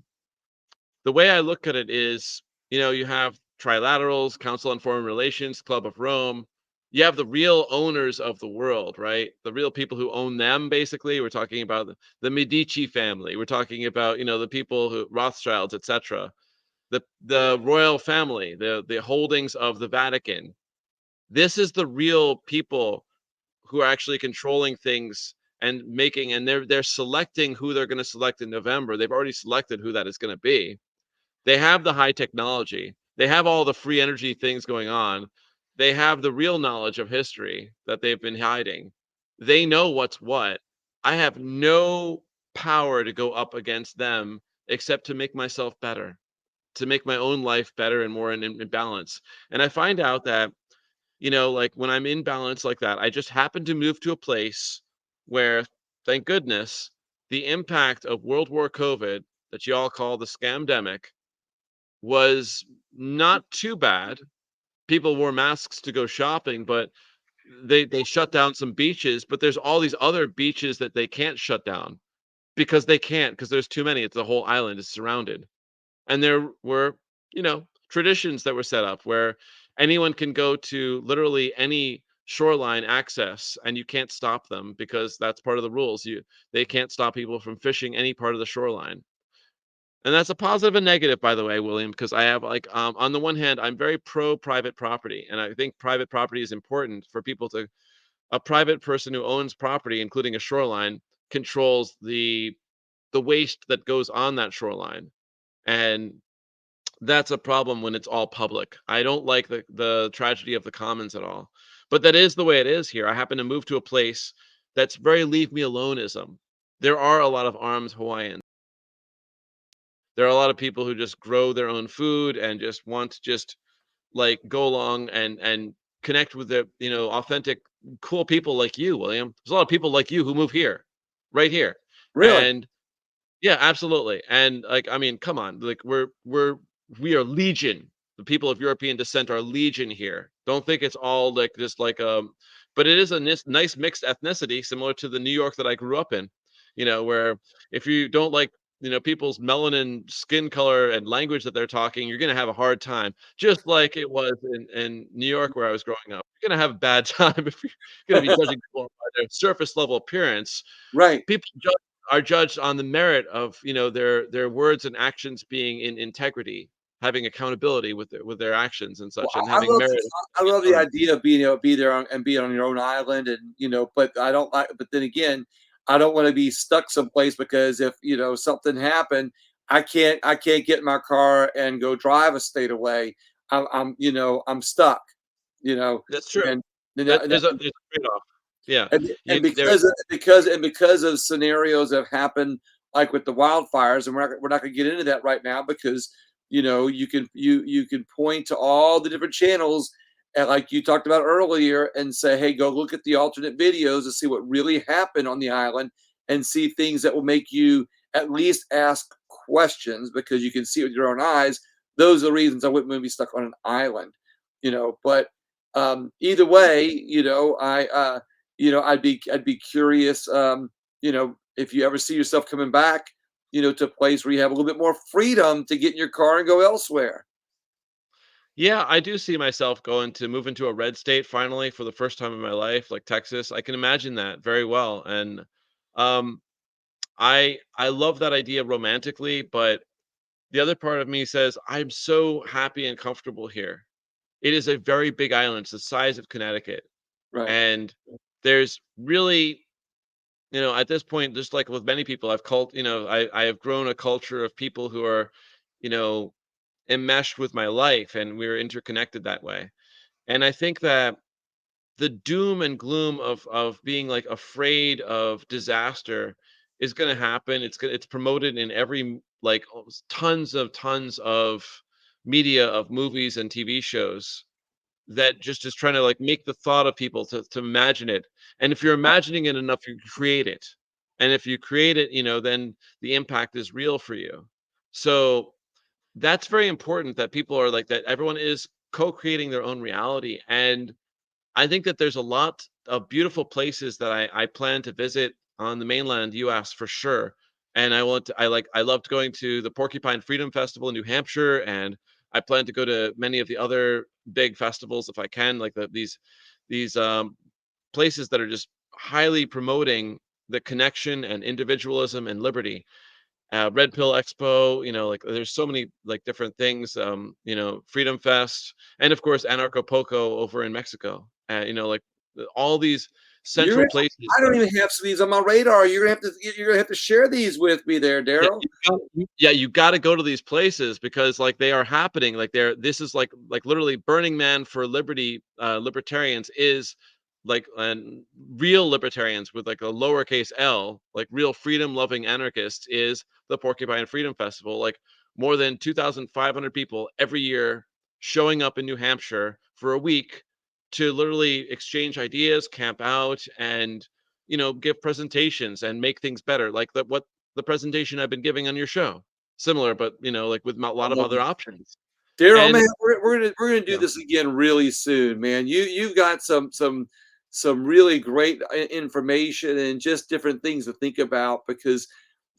the way I look at it is, you have trilaterals, Council on Foreign Relations, Club of Rome. You have the real owners of the world, right? The real people who own them, basically. We're talking about the Medici family. We're talking about, the people who Rothschilds, etc. The royal family, the holdings of the Vatican. This is the real people who are actually controlling things and they're selecting who they're going to select in November. They've already selected who that is going to be. They have the high technology. They have all the free energy things going on. They have the real knowledge of history that they've been hiding. They know what's what. I have no power to go up against them except to make myself better, to make my own life better and more in balance. And I find out that, like when I'm in balance like that, I just happen to move to a place where, thank goodness, the impact of World War COVID that you all call the scamdemic was not too bad. People wore masks to go shopping, but they shut down some beaches, but there's all these other beaches that they can't shut down because they can't because there's too many. It's the whole island is surrounded. And there were, traditions that were set up where anyone can go to literally any shoreline access and you can't stop them because that's part of the rules. They can't stop people from fishing any part of the shoreline. And that's a positive and negative, by the way, William, because I have like on the one hand, I'm very pro private property, and I think private property is important for people to. A private person who owns property, including a shoreline, controls the waste that goes on that shoreline, and that's a problem when it's all public. I don't like the tragedy of the commons at all, but that is the way it is here. I happen to move to a place that's very leave me aloneism. There are a lot of armed Hawaiians. There are a lot of people who just grow their own food and just want to just like go along and connect with the authentic cool people like you, William. There's a lot of people like you who move here, right here, Really? and yeah, absolutely. And like, I mean, come on, like we are legion. The people of European descent are legion here. Don't think it's all like just like but it is a nice mixed ethnicity, similar to the New York that I grew up in. Where if you don't like people's melanin skin color and language that they're talking, you're gonna have a hard time. Just like it was in New York where I was growing up. You're gonna have a bad time if you're gonna be judging people by their surface level appearance. Right. People are judged on the merit of their words and actions being in integrity, having accountability with their actions and Well, such, and I having love merit this. of I being love the honest. idea of being able to be there and be on your own island, and but I don't like. But then again, I don't want to be stuck someplace because if something happened, I can't get in my car and go drive a state away. I'm stuck. You know, That's true. and and, That and, there's a trade-off. Yeah, and there's because of scenarios that have happened like with the wildfires, and we're not going to get into that right now because you can point to all the different channels and like you talked about earlier and say, hey, go look at the alternate videos to see what really happened on the island and see things that will make you at least ask questions because you can see it with your own eyes. Those are the reasons I wouldn't be stuck on an island, but either way, I'd be curious, if you ever see yourself coming back, to a place where you have a little bit more freedom to get in your car and go elsewhere. yeah, I do see myself going to move into a red state finally for the first time in my life, like Texas. I can imagine that very well, and um, I love that idea romantically, but the other part of me says I'm so happy and comfortable here. It is a very big island. It's the size of Connecticut. Right. And there's really, at this point, just like with many people, I have grown a culture of people who are, you know, enmeshed with my life and we're interconnected that way. And I think that the doom and gloom of being like afraid of disaster is going to happen. It's promoted in like tons of media, of movies and TV shows, that just is trying to like make the thought of people to imagine it. And if you're imagining it enough, you create it. And if you create it, then the impact is real for you. So that's very important, that people are like that. Everyone is co-creating their own reality. And I think that there's a lot of beautiful places that I plan to visit on the mainland US for sure. And I loved going to the Porcupine Freedom Festival in New Hampshire, and I plan to go to many of the other big festivals if I can, like these places that are just highly promoting the connection and individualism and liberty. Red Pill Expo, like there's so many like different things, Freedom Fest, and of course Anarcho Poco over in Mexico. Like all these You're central places I don't that even have some of these on my radar. You're gonna have to share these with me there, yeah, Darrell. you gotta go to these places because like they are happening. Like this is like literally Burning Man for liberty, libertarians is like real libertarians with like a lowercase L, like real freedom loving anarchists is the Porcupine Freedom Festival. Like more than 2,500 people every year showing up in New Hampshire for a week to literally exchange ideas, camp out, and give presentations and make things better. Like the presentation I've been giving on your show. Similar, but like with a I lot of love other it. options. Darrell, And man, we're gonna do yeah, this again really soon, man. You've got some really great information and just different things to think about because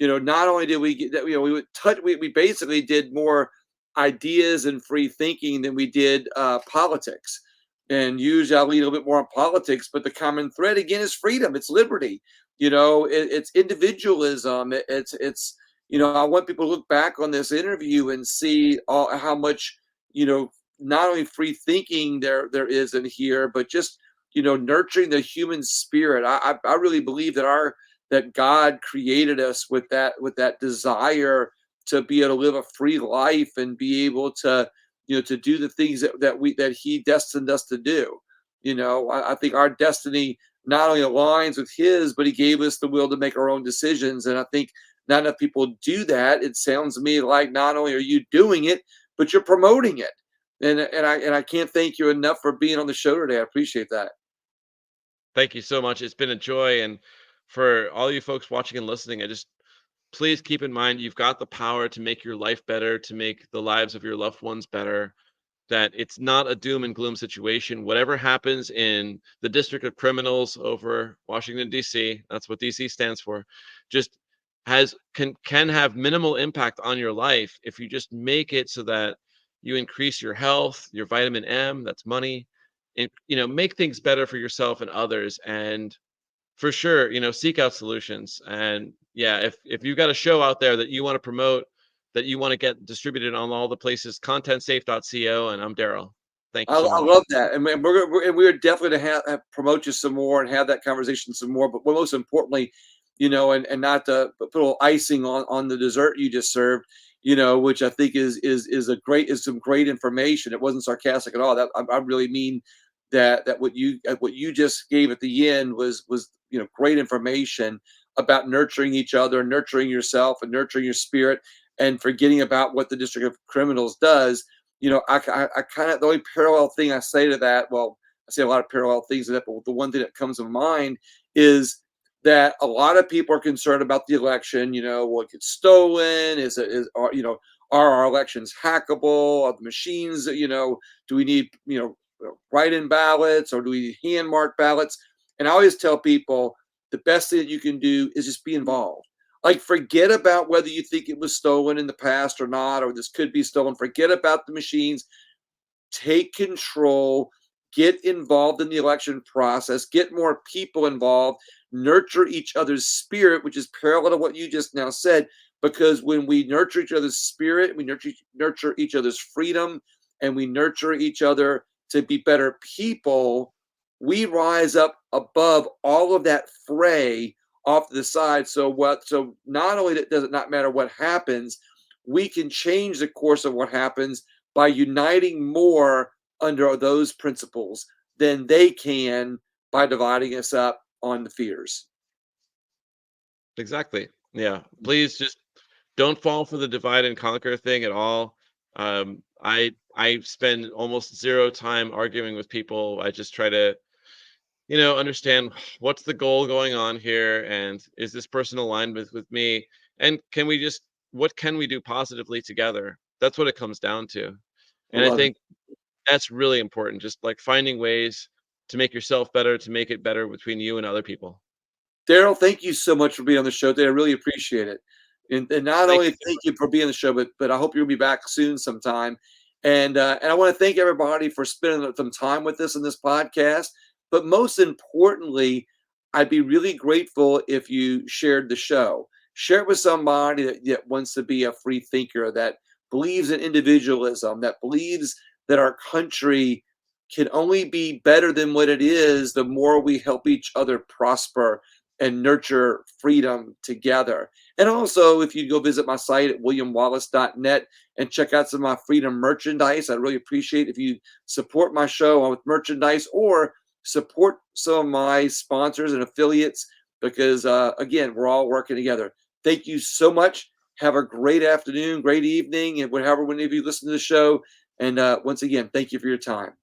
not only did we get that we would touch we basically did more ideas and free thinking than we did politics. And usually I lean a little bit more on politics, but the common thread again is freedom. It's liberty. It's individualism. I want people to look back on this interview and see how much, not only free thinking there is in here, but just nurturing the human spirit. I really believe that God created us with that desire to be able to live a free life and be able to do the things that He destined us to do. I think our destiny not only aligns with His, but He gave us the will to make our own decisions. And I think not enough people do that. It sounds to me like not only are you doing it, but you're promoting it. And I can't thank you enough for being on the show today. I appreciate that. thank you so much. It's been a joy. And for all you folks watching and listening, I just please keep in mind you've got the power to make your life better, to make the lives of your loved ones better. That it's not a doom and gloom situation. Whatever happens in the District of Criminals over Washington D.C., that's what D.C. stands for, just can have minimal impact on your life if you just make it so that you increase your health, your vitamin M, that's money, and make things better for yourself and others. And for sure, seek out solutions. And yeah, if you've got a show out there that you want to promote, that you want to get distributed on all the places, contentsafe.co. And I'm Daryl. Thank you I, so I much. love that, and we're definitely to have promote you some more and have that conversation some more. But most importantly, and not to put a little icing on the dessert you just served, which I think is some great information. It wasn't sarcastic at all. That I really mean that what you just gave at the end was great information about nurturing each other, nurturing yourself, and nurturing your spirit, and forgetting about what the District of Criminals does. I kind of the only parallel thing I say to that, well, I say a lot of parallel things to that, but the one thing that comes to mind is that a lot of people are concerned about the election. Will it get stolen? Are our elections hackable? Are the machines, do we need, write-in ballots or do we need hand-marked ballots? And I always tell people the best thing that you can do is just be involved. Like, forget about whether you think it was stolen in the past or not, or this could be stolen. Forget about the machines. Take control, get involved in the election process, get more people involved, nurture each other's spirit, which is parallel to what you just now said. Because when we nurture each other's spirit, we nurture each other's freedom, and we nurture each other to be better people, we rise up above all of that fray off to the side. So not only does it not matter what happens, we can change the course of what happens by uniting more under those principles than they can by dividing us up on the fears. Exactly. Yeah. Please just don't fall for the divide and conquer thing at all. I spend almost zero time arguing with people. I just try to, understand what's the goal going on here, and is this person aligned with me, and what can we do positively together? That's what it comes down to. I And I love it. think that's really important. Just like finding ways to make yourself better, to make it better between you and other people. Darrell, thank you so much for being on the show today. I really appreciate it. And not Thank only you. thank you for being on the show, but I hope you'll be back soon sometime. And I want to thank everybody for spending some time with us in this podcast. But most importantly, I'd be really grateful if you shared the show. Share it with somebody that wants to be a free thinker, that believes in individualism, that believes that our country can only be better than what it is the more we help each other prosper and nurture freedom together. And also, if you go visit my site at williamwallace.net and check out some of my freedom merchandise, I'd really appreciate if you support my show with merchandise or support some of my sponsors and affiliates because, again, we're all working together. Thank you so much. Have a great afternoon, great evening, and whenever you listen to the show. And once again, thank you for your time.